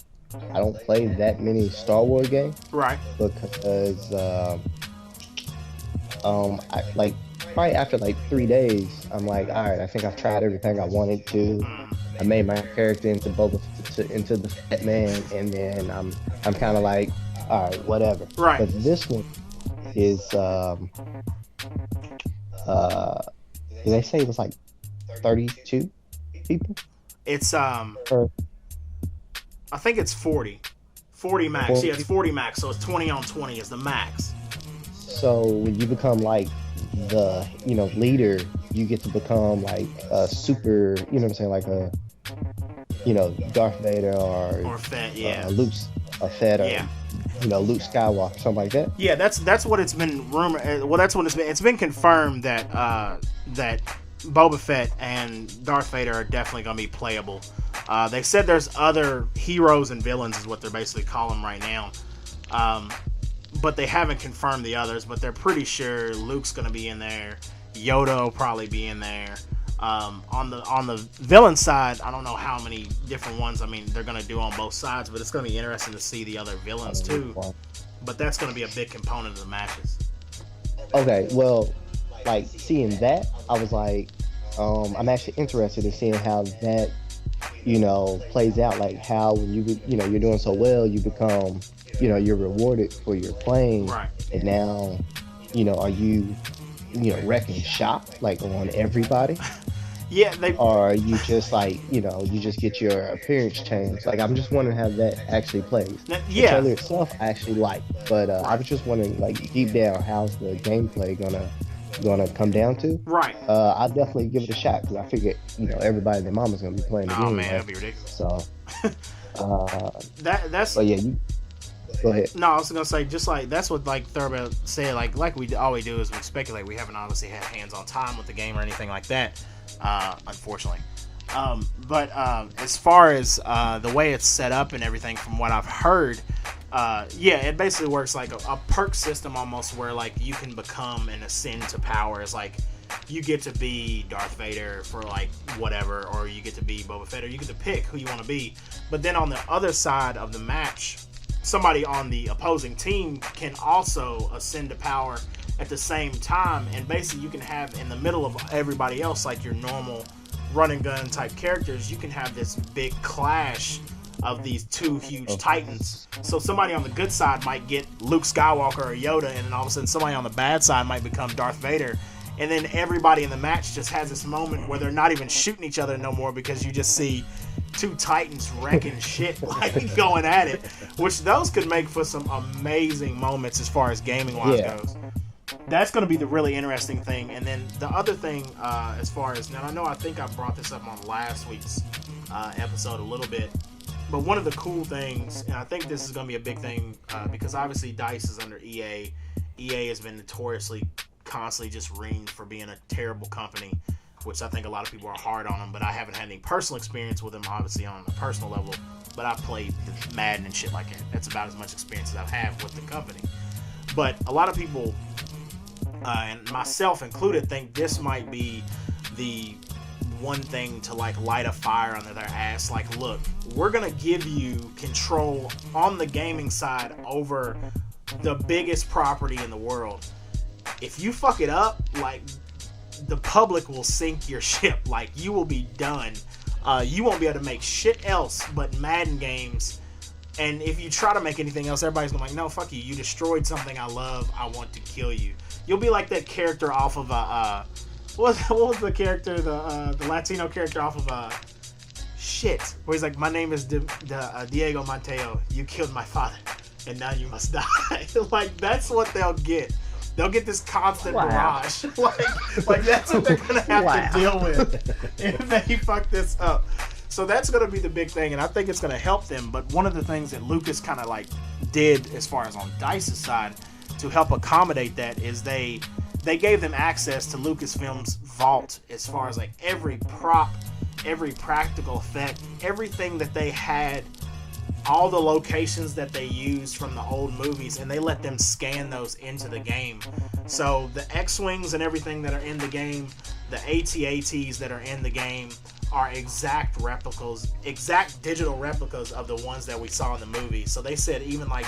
I don't play that many Star Wars games. Right. Because I like probably after like 3 days, I'm like, all right, I think I've tried everything I wanted to. I made my character into into the Fat Man, and then I'm kind of like, all right, whatever. Right. But this one is did they say it was like 32 people? It's I think it's 40 max. 40? Yeah, it's 40 max. So it's 20 on 20 is the max. So when you become like the leader, you get to become like a super, you know what I'm saying, like a Darth Vader or Fett, yeah, Luke, a Fett, or Luke Skywalker, something like that. Yeah, that's what it's been rumored. Well, that's what it's been confirmed that that Boba Fett and Darth Vader are definitely going to be playable. They said there's other heroes and villains is what they're basically calling them right now. But they haven't confirmed the others, but they're pretty sure Luke's going to be in there. Yoda will probably be in there. On the villain side, I don't know how many different ones they're going to do on both sides, but it's going to be interesting to see the other villains too. But that's going to be a big component of the matches. Okay, well, like seeing that, I was like, I'm actually interested in seeing how that, plays out. Like how when you're doing so well, you become, you're rewarded for your playing. Right. And now, are you, wrecking shop like on everybody? Yeah, or are you just like, you just get your appearance changed? Like, I'm just wondering how that actually plays. Yeah. The trailer itself I actually like, but I was just wondering, like, deep down, how's the gameplay gonna come down to? Right. I'll definitely give it a shot because I figure, everybody and their mama's gonna be playing the game. Oh man, right? that'd be ridiculous. So, that's. But yeah, you go ahead. No, I was gonna say just like that's what like Thurber said. Like we all we do is we speculate. We haven't obviously had hands-on time with the game or anything like that, unfortunately. But as far as the way it's set up and everything, from what I've heard, it basically works like a perk system almost, where like you can become and ascend to power. It's like you get to be Darth Vader for like whatever, or you get to be Boba Fett, or you get to pick who you want to be. But then on the other side of the match, somebody on the opposing team can also ascend to power at the same time, and basically you can have in the middle of everybody else, like your normal run and gun type characters, you can have this big clash of these two huge titans. So somebody on the good side might get Luke Skywalker or Yoda, and then all of a sudden somebody on the bad side might become Darth Vader, and then everybody in the match just has this moment where they're not even shooting each other no more, because you just see two titans wrecking shit, like going at it, which those could make for some amazing moments as far as gaming wise goes. That's going to be the really interesting thing. And then the other thing, as far as now, I think I brought this up on last week's episode a little bit, but one of the cool things, and I think this is going to be a big thing, because obviously DICE is under EA. EA has been notoriously constantly just reamed for being a terrible company, which I think a lot of people are hard on them, but I haven't had any personal experience with them, obviously, on a personal level, but I've played Madden and shit like that. That's about as much experience as I have with the company. But a lot of people, and myself included, think this might be the one thing to like light a fire under their ass. Like, look, we're going to give you control on the gaming side over the biggest property in the world. if you fuck it up, like, the public will sink your ship. Like, you will be done. You won't be able to make shit else but Madden games. And if you try to make anything else, everybody's gonna be like, no, fuck you. You destroyed something I love. I want to kill you. You'll be like that character off of what was the character, the Latino character off of shit, where he's like, my name is Diego Mateo. You killed my father, and now you must die. Like, that's what they'll get. They'll get this constant barrage. Like that's what they're gonna have to deal with if they fuck this up. So that's going to be the big thing, and I think it's going to help them. But one of the things that Lucas kind of like did as far as on DICE's side to help accommodate that is they gave them access to Lucasfilm's vault as far as like every prop, every practical effect, everything that they had, all the locations that they used from the old movies, and they let them scan those into the game. So the X-Wings and everything that are in the game, the AT-ATs that are in the game, are exact replicas, exact digital replicas of the ones that we saw in the movie. So they said even like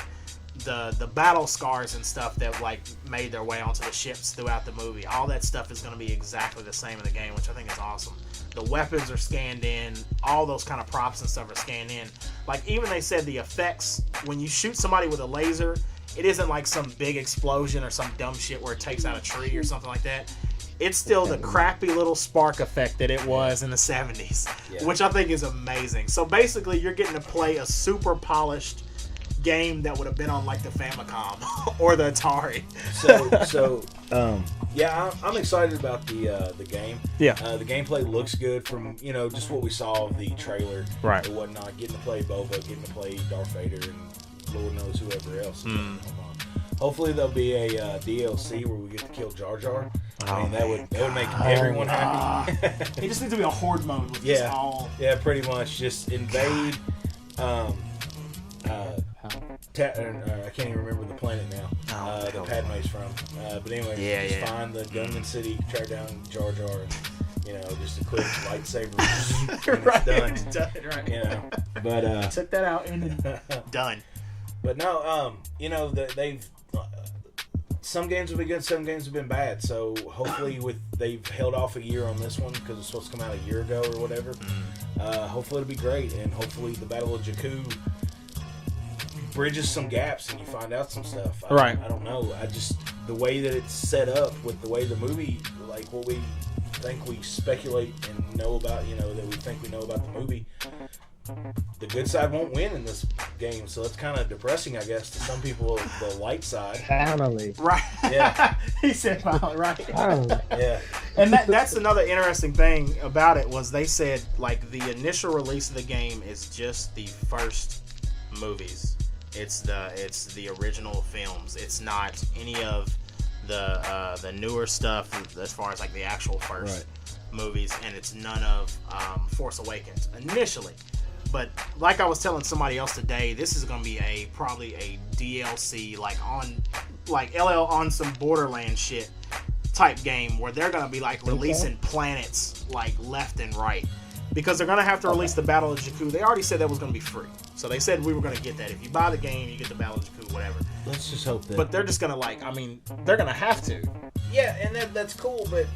the battle scars and stuff that like made their way onto the ships throughout the movie, all that stuff is going to be exactly the same in the game, which I think is awesome. The weapons are scanned in, all those kind of props and stuff are scanned in. Like even they said the effects, when you shoot somebody with a laser, it isn't like some big explosion or some dumb shit where it takes out a tree or something like that. It's still the crappy little spark effect that it was in the 70s, which I think is amazing. So basically, you're getting to play a super polished game that would have been on like the Famicom or the Atari. I'm excited about the game. Yeah. The gameplay looks good from just what we saw of the trailer, right, and whatnot. Getting to play Boba, getting to play Darth Vader, and Lord knows whoever else. Hopefully there'll be a DLC where we get to kill Jar Jar. I mean, that would make everyone happy. It just needs to be a horde mode with just all. Yeah, pretty much just invade. I can't even remember the planet now. That Padme's from. But anyway, just find the Gunman City, track down Jar Jar, and just a quick lightsaber. And it's done. Right. But took that out and then done. But no, they've. Some games have been good, some games have been bad. So hopefully, they've held off a year on this one because it's supposed to come out a year ago or whatever. Hopefully, it'll be great, and hopefully, the Battle of Jakku bridges some gaps and you find out some stuff. I don't know. The way that it's set up with the way the movie, like what we think we speculate and know about, that we think we know about the movie. The good side won't win in this game, so it's kind of depressing, I guess, to some people. The light side, finally, right? Yeah, he said finally, right? Finally. Yeah, and that's another interesting thing about it was they said like the initial release of the game is just the first movies. It's the original films. It's not any of the newer stuff as far as like the actual first movies, and it's none of Force Awakens initially. But like I was telling somebody else today, this is going to be probably a DLC like LL on some Borderlands shit type game where they're going to be like releasing planets like left and right because they're going to have to release the Battle of Jakku. They already said that was going to be free. So they said we were going to get that. If you buy the game, you get the Battle of Jakku, whatever. Let's just hope that. But they're just going to they're going to have to. Yeah, and that's cool, but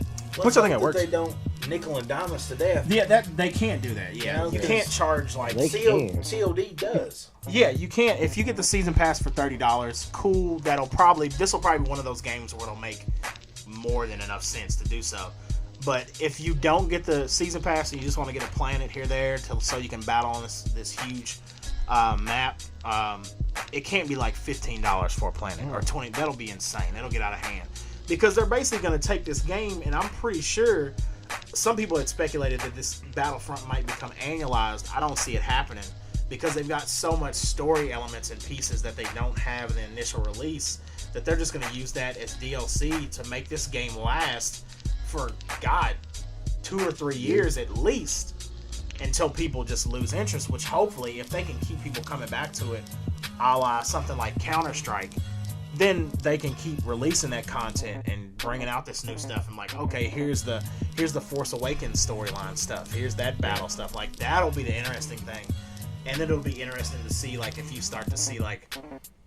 which I think it works. They don't nickel and dime us to death. Yeah, that they can't do that. Yeah, you can't charge like COD does. Yeah, you can't. If you get the season pass for $30, cool. This will probably be one of those games where it'll make more than enough sense to do so. But if you don't get the season pass and you just want to get a planet here there so you can battle on this huge map, it can't be like $15 for a planet or $20. That'll be insane. That'll get out of hand. Because they're basically going to take this game, and I'm pretty sure some people had speculated that this Battlefront might become annualized. I don't see it happening because they've got so much story elements and pieces that they don't have in the initial release that they're just going to use that as DLC to make this game last for, 2 or 3 years at least until people just lose interest, which hopefully, if they can keep people coming back to it, a la something like Counter-Strike, then they can keep releasing that content and bringing out this new stuff. And like, okay, here's the Force Awakens storyline stuff. Here's that battle stuff. Like, that'll be the interesting thing. And then it'll be interesting to see, like, if you start to see, like,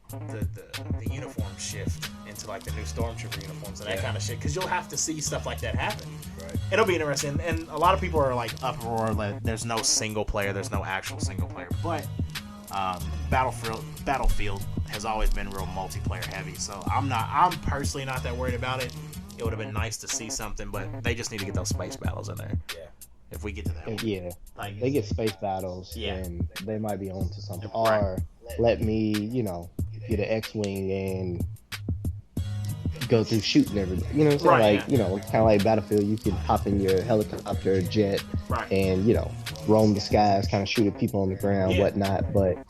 the uniform shift into like the new Stormtrooper uniforms and that kind of shit, because you'll have to see stuff like that happen. Right. It'll be interesting, and a lot of people are like uproar that there's no single player, there's no actual single player, but Battlefield has always been real multiplayer heavy, so I'm personally not that worried about it. It would have been nice to see something, but they just need to get those space battles in there. Yeah. If we get to that one. Yeah, like, they get space battles, Yeah. and they might be on to something. Right. Or let me, get an X-wing and go through shooting everybody. You know what I'm saying? Right, like, kind of like Battlefield, you can hop in your helicopter, jet, Right. and roam the skies, kind of shoot at people on the ground, whatnot. But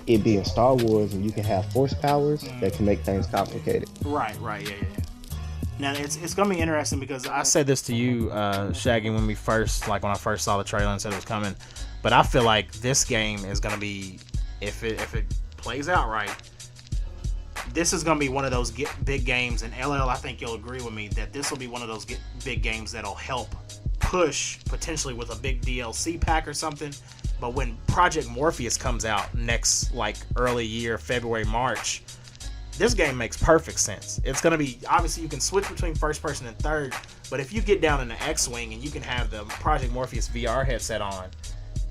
it being Star Wars, and you can have force powers that can make things complicated. Right, yeah. Now it's gonna be interesting, because I said this to you, Shaggy, when I first saw the trailer and said it was coming. But I feel like this game is gonna be, if it plays out right, this is gonna be one of those big games. And LL, I think you'll agree with me that this will be one of those big games that'll help push potentially with a big DLC pack or something. But when Project Morpheus comes out next, like early year, February, March, this game makes perfect sense. It's going to be, obviously you can switch between first person and third, but if you get down in the X-Wing and you can have the Project Morpheus VR headset on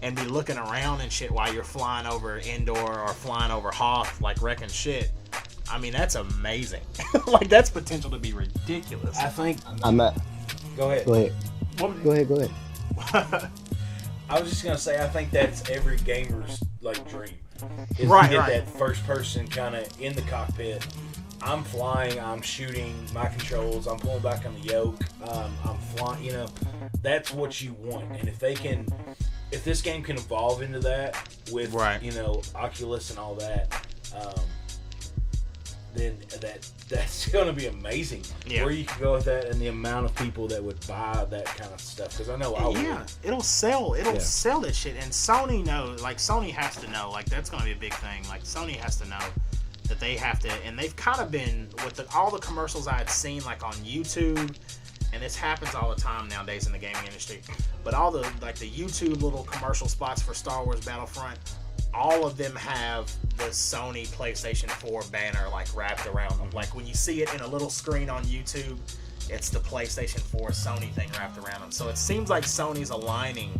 and be looking around and shit while you're flying over Endor or flying over Hoth, like wrecking shit, I mean, that's amazing. Like, that's potential to be ridiculous. I think... Go ahead. Go ahead. I was just going to say, I think that's every gamer's, like, dream. Is Right, to get right. that first person kind of in the cockpit. I'm flying, I'm shooting, my controls, I'm pulling back on the yoke, I'm flying, that's what you want. And if this game can evolve into that with, Oculus and all that, then that's going to be amazing. Yeah. Where you can go with that and the amount of people that would buy that kind of stuff. Because I know I would. Yeah, it'll sell. It'll sell that shit. And Sony knows. Like, Sony has to know. Like, that's going to be a big thing. Like, Sony has to know that they have to. And they've kind of been, with all the commercials I had seen, like, on YouTube, and this happens all the time nowadays in the gaming industry, but all the, like, the YouTube little commercial spots for Star Wars Battlefront, all of them have the Sony PlayStation 4 banner, like, wrapped around them. Like, when you see it in a little screen on YouTube, it's the PlayStation 4 Sony thing wrapped around them. So it seems like Sony's aligning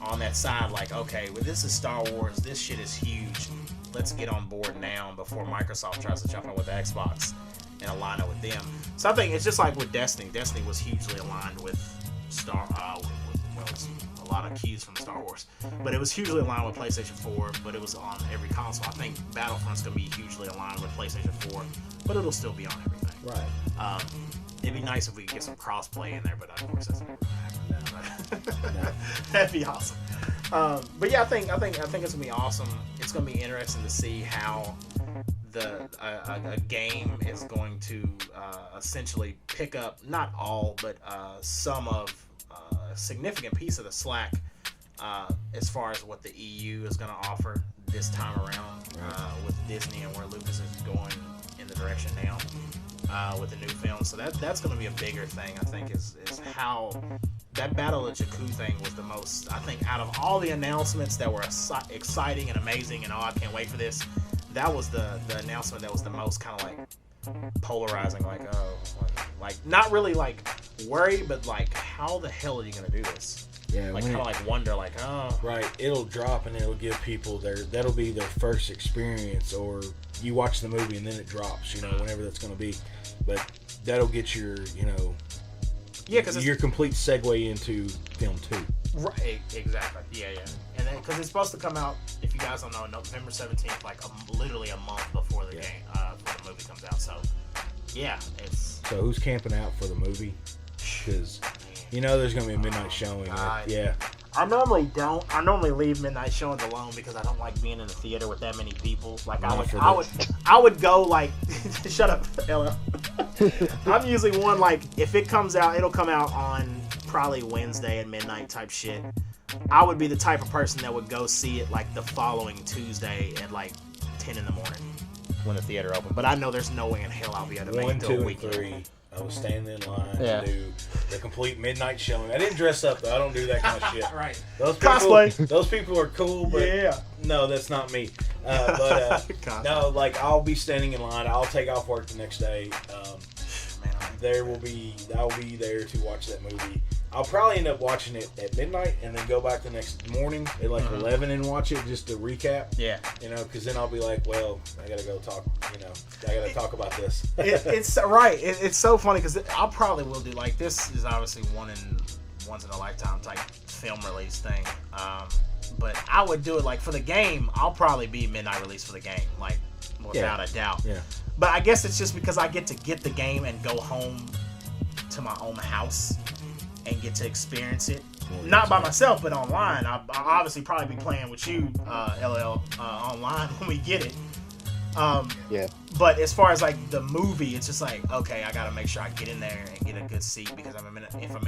on that side, like, okay, well, this is Star Wars, this shit is huge, let's get on board now before Microsoft tries to jump in with the Xbox and align it with them. So I think it's just like with Destiny. Destiny was hugely aligned with a lot of cues from Star Wars, but it was hugely aligned with PlayStation 4, but it was on every console. I think Battlefront's going to be hugely aligned with PlayStation 4, but it'll still be on everything. Right. It'd be nice if we could get some cross-play in there, but of course that's never going to happen. No. That'd be awesome. But yeah, I think it's going to be awesome. It's going to be interesting to see how a game is going to essentially pick up, not all, but some of a significant piece of the slack as far as what the EU is going to offer this time around with Disney and where Lucas is going in the direction now with the new film. So that's going to be a bigger thing, I think, is how that Battle of Jakku thing was the most, I think, out of all the announcements that were exciting and amazing and I can't wait for this, that was the announcement that was the most kind of like polarizing, like, like not really like worried, but like, how the hell are you gonna do this? Yeah, like kind of like wonder, like, right. It'll drop and it'll give people that'll be their first experience, or you watch the movie and then it drops, whenever that's gonna be. But that'll get your, because your complete segue into film 2. Right, exactly. Yeah. And then, because it's supposed to come out, if you guys don't know, November 17th, like literally a month before the game, before the movie comes out. So, yeah, it's. So who's camping out for the movie? Because there's gonna be a midnight showing. Yeah. I normally don't. I normally leave midnight showings alone because I don't like being in the theater with that many people. Like I would go like, shut up, Ella. I'm usually one, like, if it comes out, it'll come out on probably Wednesday at midnight type shit. I would be the type of person that would go see it like the following Tuesday at like 10 in the morning when the theater opened. But I know there's no way in hell I'll be able to make it to a 1, 2, and weekend. 3. I was standing in line Yeah. to do the complete midnight showing. I didn't dress up though. I don't do that kind of shit. Right. Cosplay. Cosplay. Those people are cool, but Yeah. no, that's not me. No, like I'll be standing in line. I'll take off work the next day. I'll be there to watch that movie. I'll probably end up watching it at midnight and then go back the next morning at like 11 and watch it just to recap. Yeah. Because then I'll be like, well, I gotta go talk. I gotta talk about this. It's right. It's so funny because I probably will do like this is obviously once in a lifetime type film release thing. But I would do it like for the game. I'll probably be midnight release for the game, like without a doubt. Yeah. But I guess it's just because I get to get the game and go home to my own house and get to experience it. Not by myself, but online. I'll obviously probably be playing with you, LL, online when we get it. Yeah. But as far as like the movie, it's just like, okay, I gotta make sure I get in there and get a good seat because if I'm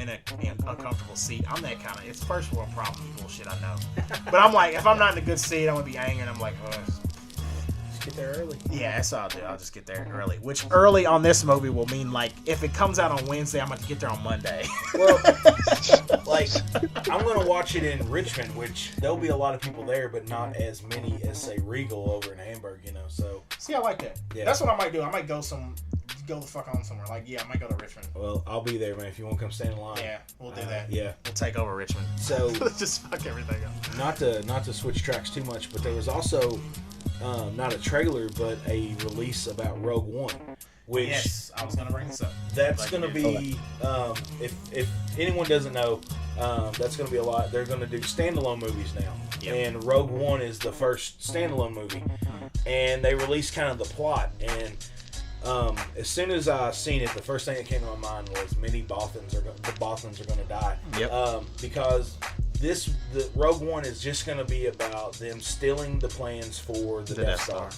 in an uncomfortable seat, I'm that kind of, it's first world problem bullshit, I know. But I'm like, if I'm not in a good seat, I'm gonna be angry and I'm like, oh. Get there early. Yeah, that's all I'll do. I'll just get there early. Which early on this movie will mean like if it comes out on Wednesday, I'm going to get there on Monday. Well, like I'm gonna watch it in Richmond, which there'll be a lot of people there, but not as many as say Regal over in Hamburg. So see, I like that. Yeah. That's what I might do. I might go the fuck on somewhere. Like, yeah, I might go to Richmond. well, I'll be there, man. If you want to come stand in line, Yeah, we'll do that. Yeah. We'll take over Richmond. So just fuck everything up. not to switch tracks too much, but there was also not a trailer, but a release about Rogue One, which Yes, I was gonna bring this up. that's Like, going to be if anyone doesn't know, that's going to be a lot. They're going to do standalone movies now, Yep. and Rogue One is the first standalone movie, and they released kind of the plot. And as soon as I seen it, the first thing that came to my mind was the Bothans are going to die. Yep. Because the Rogue One is just going to be about them stealing the plans for the Death Star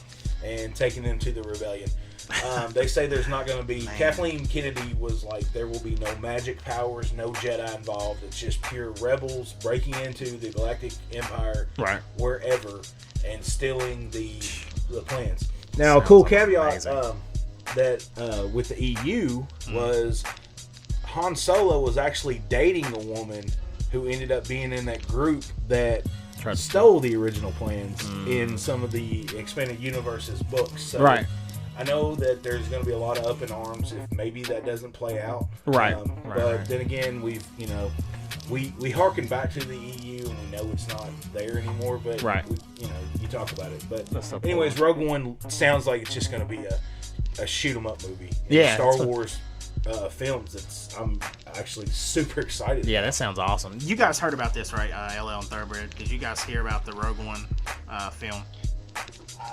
and taking them to the rebellion. They say there's not going to be. Kathleen Kennedy was like, there will be no magic powers, no Jedi involved. It's just pure rebels breaking into the Galactic Empire, Right. wherever, and stealing the plans. Now, a Sounds cool caveat amazing. that with the EU was Han Solo was actually dating a woman who ended up being in that group that stole the original plans in some of the Expanded Universe's books. So Right. I know that there's going to be a lot of up in arms if maybe that doesn't play out. Right. But then again, we harken back to the EU and we know it's not there anymore. But Right. you talk about it. But That's so cool. anyways, Rogue One sounds like it's just going to be a shoot 'em up movie. Yeah, Star that's what- Wars films. I'm actually super excited. Yeah, that sounds awesome. You guys heard about this, right? LL and Thoroughbred. Did you guys hear about the Rogue One film?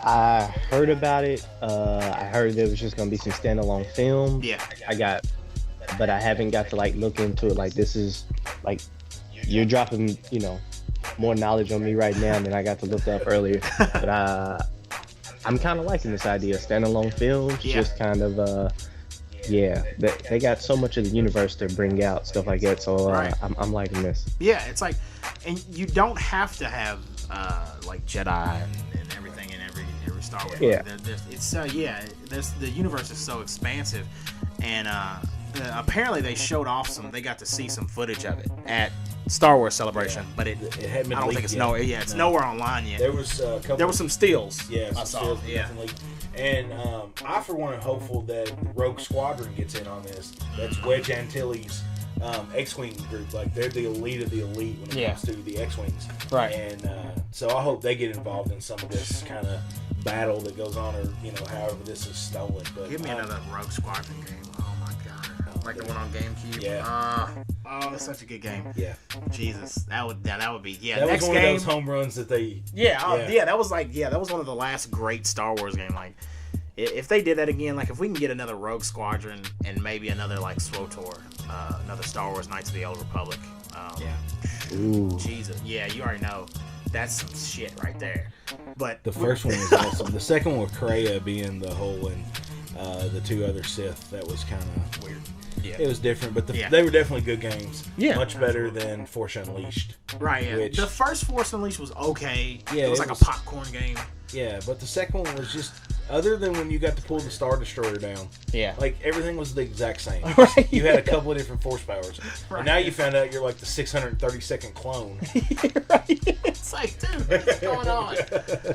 I heard about it. I heard there was just gonna be some standalone film. Yeah. But I haven't got to like look into it. Like this is like you're dropping, more knowledge on me right now than I got to look up earlier. But I'm kind of liking this idea. Standalone films, Yeah. just kind of they got so much of the universe to bring out, stuff like that. So Right. I'm liking this. Yeah, it's like, and you don't have to have like Jedi and everything in every Star Wars. Yeah. The universe is so expansive, and apparently they showed off they got to see some footage of it at Star Wars Celebration, but it hadn't been I don't think leaked it's yet. nowhere online yet. There was a couple. There were some steals. Yeah, I saw. definitely. And I, for one, am hopeful that Rogue Squadron gets in on this. That's Wedge Antilles' X-Wing group. Like, they're the elite of the elite when it comes to the X-Wings. Right. And so I hope they get involved in some of this kind of battle that goes on, or, however this is stolen. But Give me another Rogue Squadron game. Oh my god. Like the one on GameCube. Yeah. Oh, that's such a good game. Yeah. Jesus. That would be That next was one game. of those home runs that they... That was one of the last great Star Wars game. Like, if they did that again, like if we can get another Rogue Squadron and maybe another like SWTOR, another Star Wars Knights of the Old Republic. Ooh. Jesus. Yeah, you already know. That's some shit right there. But The first one was awesome. The second one with Kreia being the whole and the two other Sith, that was kind of weird. Yeah. It was different, but they were definitely good games. Yeah, much better than Force Unleashed. Right, yeah. Which, the first Force Unleashed was okay. Yeah, it was it like was- a popcorn game. Yeah, but the second one was just Other than when you got to pull the Star Destroyer down. Yeah. Like, everything was the exact same. Right. You had a couple of different force powers. Right. And now you found out you're like the 632nd clone. Right. It's like, dude, what's going on?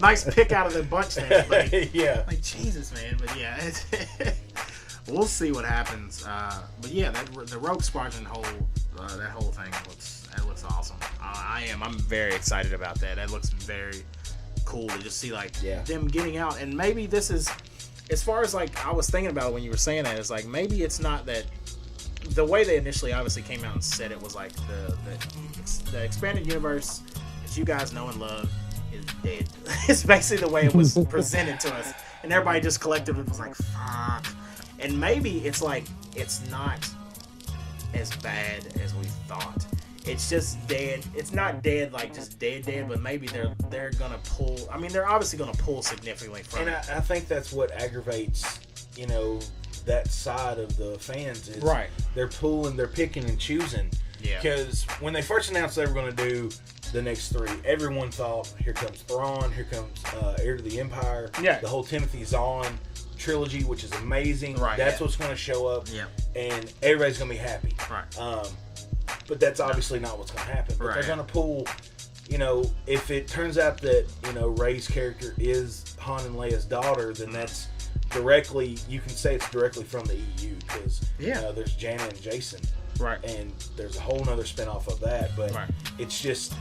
Nice pick out of the bunch there, buddy. Yeah. Like, Jesus, man. But yeah, we'll see what happens. But yeah, the Rogue Squadron that whole thing looks awesome. I'm very excited about that. That looks very cool to just see them getting out. And maybe this is, as far as like I was thinking about it when you were saying that, it's like maybe it's not that the way they initially obviously came out and said it was like the expanded universe that you guys know and love is dead. It's basically the way it was presented to us, and everybody just collectively was like, fuck. And maybe it's like it's not as bad as we thought. It's just dead. It's not dead like just dead, but maybe they're gonna pull. I mean, they're obviously gonna pull significantly from it. And I think that's what aggravates, that side of the fans is right. They're picking and choosing. Yeah. Because when they first announced they were going to do the next three, everyone thought, here comes Thrawn, here comes Heir to the Empire, the whole Timothy Zahn trilogy, which is amazing. Right. That's what's going to show up, and everybody's going to be happy. Right. But that's obviously not what's going to happen. But they're going to pull, if it turns out that, Rey's character is Han and Leia's daughter, then that's directly, you can say it's directly from the EU, because there's Janna and Jason. Right. And there's a whole nother spinoff of that, but it's just,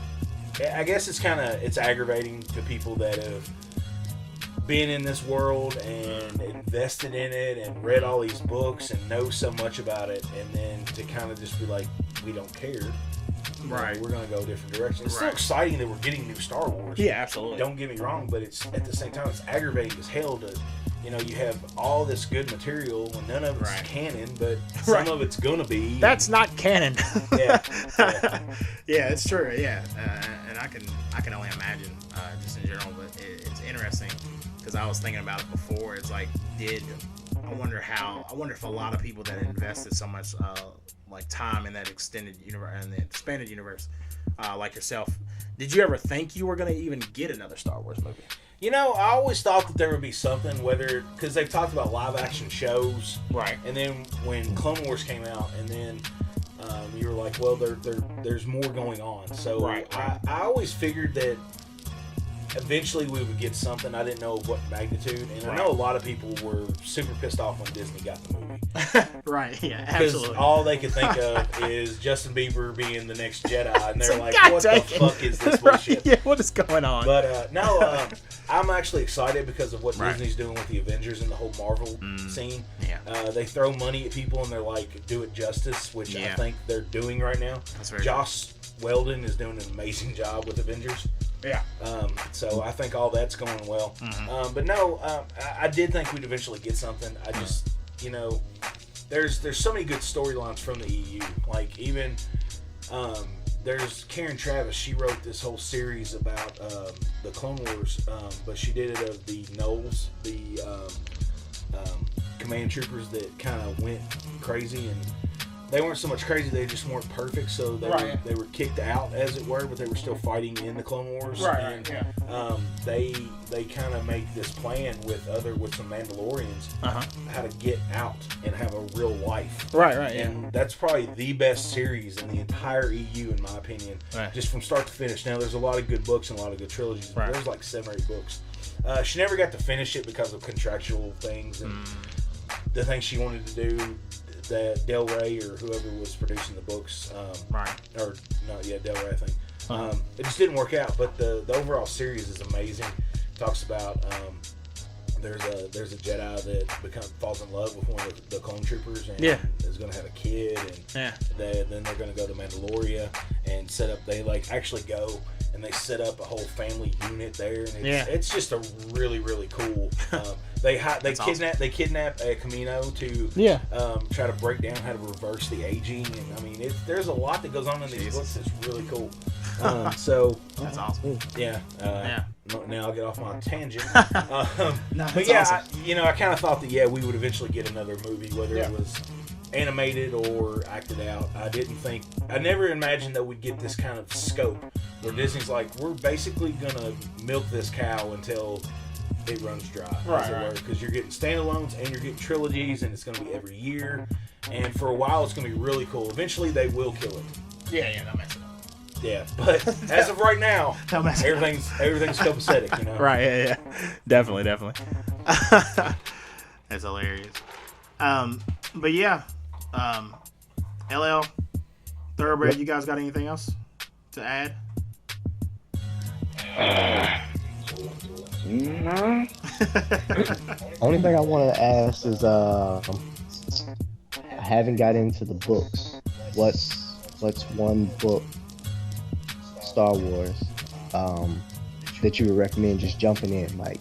I guess it's aggravating to people that have been in this world and invested in it and read all these books and know so much about it, and then to kind of just be like, we don't care. Right. We're going to go a different direction. It's still exciting that we're getting new Star Wars. Yeah, absolutely. Don't get me wrong, but it's at the same time, it's aggravating as hell to, you have all this good material and none of it's canon, but some of it's going to be. That's not canon. Yeah. Yeah, it's true. Yeah. And I can only imagine, just in general, but it's interesting because I was thinking about it before. It's like, I wonder if a lot of people that invested so much time in that extended universe and the expanded universe, like yourself, did you ever think you were going to even get another Star Wars movie? I always thought that there would be something, because they've talked about live action shows, right? And then when Clone Wars came out, and then you were like, well, there's more going on. So I always figured that eventually we would get something. I didn't know what magnitude, and I know a lot of people were super pissed off when Disney got the movie. Right, yeah, absolutely. Because all they could think of is Justin Bieber being the next Jedi, and they're like, God what the fuck is this bullshit? Yeah, what is going on? But I'm actually excited because of what Disney's doing with the Avengers and the whole Marvel scene. Yeah. They throw money at people, and they're like, do it justice, which I think they're doing right now. That's very Joss Whedon is doing an amazing job with Avengers. Yeah. So I think all that's going well. But no, I did think we'd eventually get something. I just, there's so many good storylines from the EU. Like even there's Karen Traviss. She wrote this whole series about the Clone Wars, but she did it of the Gnolls, the command troopers that kind of went crazy, and they weren't so much crazy, they just weren't perfect, so they were kicked out, as it were, but they were still fighting in the Clone Wars. And they kind of make this plan with some Mandalorians how to get out and have a real life. And that's probably the best series in the entire EU, in my opinion, just from start to finish. Now, there's a lot of good books and a lot of good trilogies, but there's like 7 or 8 books. She never got to finish it because of contractual things and the things she wanted to do. That Del Rey or whoever was producing the books, or no, Del Rey, I think. It just didn't work out. But the overall series is amazing. It talks about there's a Jedi that falls in love with one of the clone troopers and is going to have a kid, and then they're going to go to Mandalorian and set up. They actually go and they set up a whole family unit there, and it's just a really, really cool. They kidnap a Camino to try to break down how to reverse the aging, and I mean there's a lot that goes on in these books that's really cool. So that's awesome. Now I'll get off my tangent. But awesome. I kind of thought that we would eventually get another movie, whether it was animated or acted out. I never imagined that we'd get this kind of scope where Disney's like, we're basically gonna milk this cow until it runs dry, right. Because you're getting standalones and you're getting trilogies, and it's going to be every year. And for a while, it's going to be really cool. Eventually, they will kill it. Yeah, that makes it. Yeah, but as of right now, everything's copacetic, you know. Right? Yeah. Definitely. That's hilarious. But yeah, LL, Thoroughbred. You guys got anything else to add? No. Only thing I wanted to ask is, I haven't got into the books. What's one book, Star Wars, that you would recommend just jumping in, like,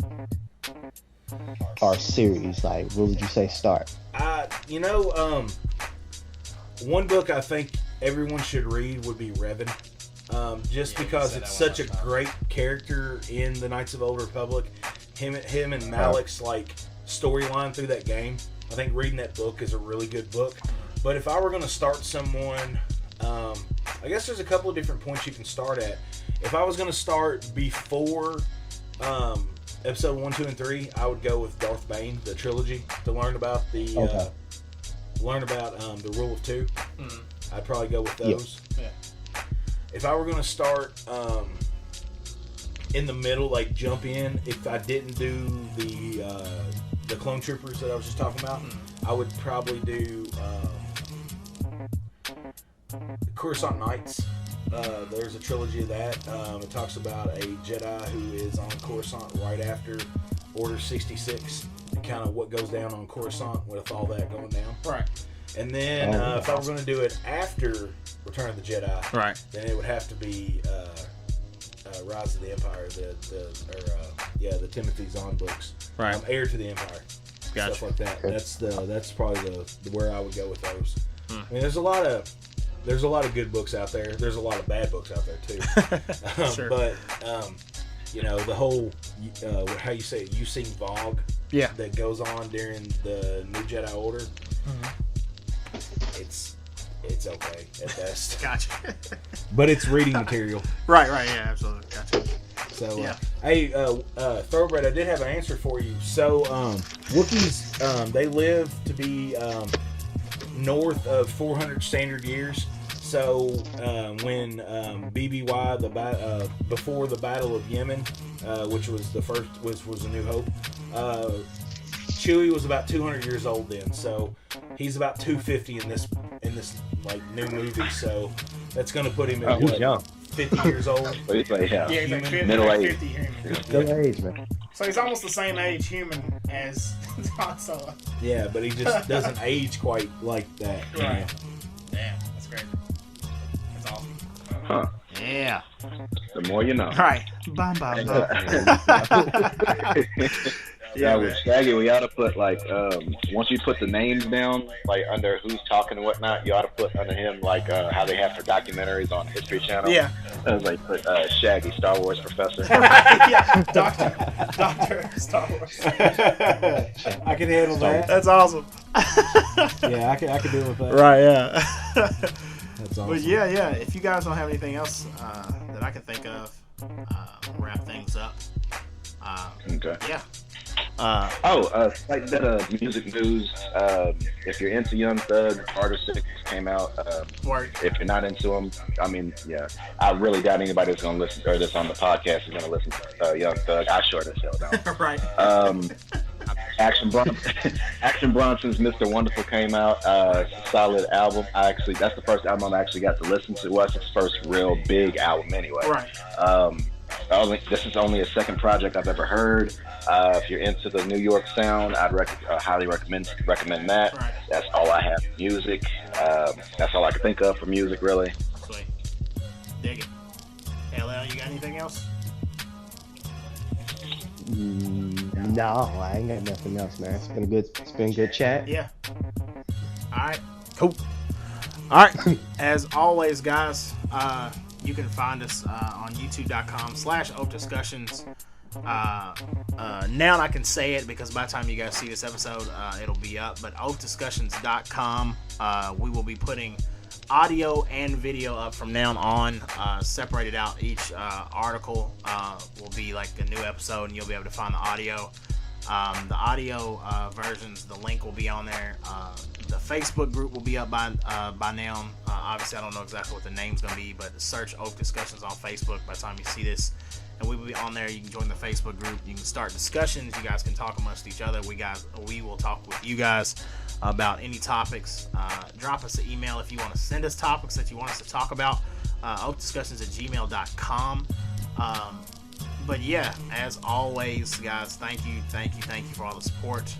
or series? Like, what would you say start? One book I think everyone should read would be Revan. Just because it's such a great character in the Knights of the Old Republic. Him and Malik's like storyline through that game. I think reading that book is a really good book. But if I were going to start someone, I guess there's a couple of different points you can start at. If I was going to start before episode 1, 2, and 3, I would go with Darth Bane, the trilogy, to learn about the Rule of Two. Mm-hmm. I'd probably go with those. Yeah. If I were going to start in the middle, like jump in, if I didn't do the Clone Troopers that I was just talking about, I would probably do Coruscant Knights. There's a trilogy of that. It talks about a Jedi who is on Coruscant right after Order 66 and kind of what goes down on Coruscant with all that going down. Right. And then if I were going to do it after Return of the Jedi, right, then it would have to be Rise of the Empire, the Timothy Zahn books. Right. Heir to the Empire. Gotcha. Stuff like that. That's probably the where I would go with those. I mean, there's a lot of good books out there. There's a lot of bad books out there too. Sure. But the whole how you say it, using Vogue, that goes on during the New Jedi Order. Mm-hmm. It's okay at best. Gotcha. But it's reading material. Right, yeah, absolutely. Gotcha. So, Thoroughbred, I did have an answer for you. So, Wookiees, they live to be north of 400 standard years. So, when BBY, before the Battle of Yemen, which was the first, was A New Hope, Chewie was about 200 years old then, so he's about 250 in this like new movie. So that's going to put him at 50 years old. He's like, yeah, he's like 50, middle age. 50 human. Middle age, man. So he's almost the same age human as Han Solo. Yeah, but he just doesn't age quite like that. Right. Damn, that's crazy. That's awesome. Huh. Yeah. The more you know. All right. Bum. Yeah, with Shaggy, we ought to put like once you put the names down, like under who's talking and whatnot, you ought to put under him like how they have for documentaries on History Channel. Yeah, I was like put Shaggy, Star Wars professor. Yeah, Doctor Star Wars. I can handle that. That's awesome. Yeah, I can deal with that. Right. Yeah. That's awesome. But yeah. If you guys don't have anything else that I can think of, we'll wrap things up. Okay. Yeah. Slight bit of music news. If you're into Young Thug, Carter 6 came out. If you're not into him, I mean, yeah, I really doubt anybody that's going to listen or that's on the podcast is going to listen to Young Thug. I sure as hell don't. Right. Action Bronson's Mr. Wonderful came out. Solid album. That's the first album I actually got to listen to. Well, it's his first real big album anyway. Right. This is only a second project I've ever heard. If you're into the New York sound, I'd highly recommend that. Right. That's all I have for music. That's all I can think of for music, really. Sweet. Dig it. LL, you got anything else? No, I ain't got nothing else, man. It's been a good chat. Yeah. All right. Cool. All right. As always, guys, you can find us on youtube.com/OAF Discussions. Now I can say it because by the time you guys see this episode, it'll be up. But OAFDiscussions.com, we will be putting audio and video up from now on, separated out. Each article will be like a new episode, and you'll be able to find the audio. The audio versions, the link will be on there. The Facebook group will be up by now. Obviously, I don't know exactly what the name's going to be, but search OAF Discussions on Facebook by the time you see this. And we will be on there. You can join the Facebook group. You can start discussions. You guys can talk amongst each other. We will talk with you guys about any topics. Drop us an email if you want to send us topics that you want us to talk about. oafdiscussions@gmail.com. But yeah, as always, guys, thank you for all the support.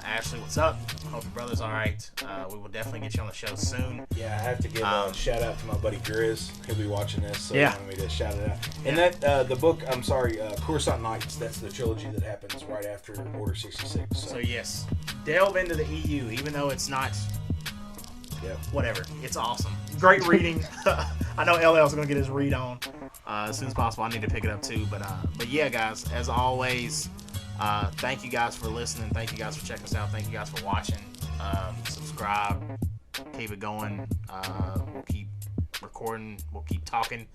Ashley, what's up? Hope your brother's all right. We will definitely get you on the show soon. Yeah, I have to give a shout out to my buddy Grizz. He'll be watching this, so yeah. he wanted me to shout it out. And that the book, Coruscant Nights, that's the trilogy that happens right after Order 66. So yes, delve into the EU, even though it's not. Yeah. Whatever. It's awesome. Great reading. I know LL's going to get his read on as soon as possible. I need to pick it up too. But yeah, guys, as always, thank you guys for listening. Thank you guys for checking us out. Thank you guys for watching. Subscribe. Keep it going. We'll keep recording. We'll keep talking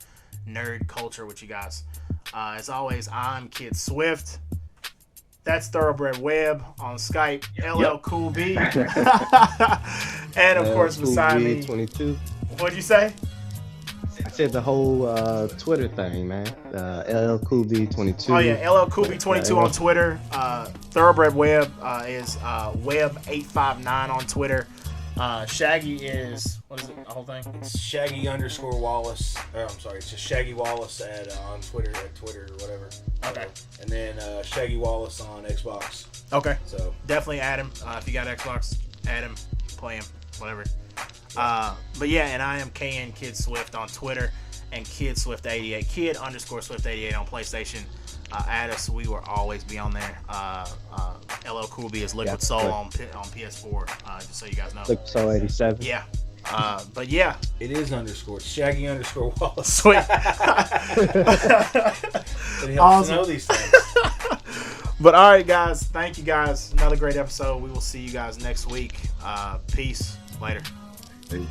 nerd culture with you guys. As always, I'm Kid Swift. That's Thoroughbred Web on Skype. LL Cool B. And of course, beside me. 22. What'd you say? I said the whole Twitter thing, man. LL Cool B 22. Oh yeah, LL Cool B 22 on Twitter. Thoroughbred Web is Web859 on Twitter. Shaggy is, what is it, the whole thing? It's Shaggy_Wallace. It's just Shaggy Wallace on Twitter or whatever. Okay. And then Shaggy Wallace on Xbox. Okay. So definitely add him. If you got Xbox, add him, play him, whatever. But yeah, and I am KN Kid Swift on Twitter and Kid Swift88, Kid_Swift88 on PlayStation. Add us. We will always be on there. LL Cool B is Liquid Soul on PS4, just so you guys know. Liquid Soul 87. Yeah. But yeah. It is _ Shaggy_Wallace. Sweet. It helps to know these things. But all right, guys. Thank you, guys. Another great episode. We will see you guys next week. Peace. Later. Peace.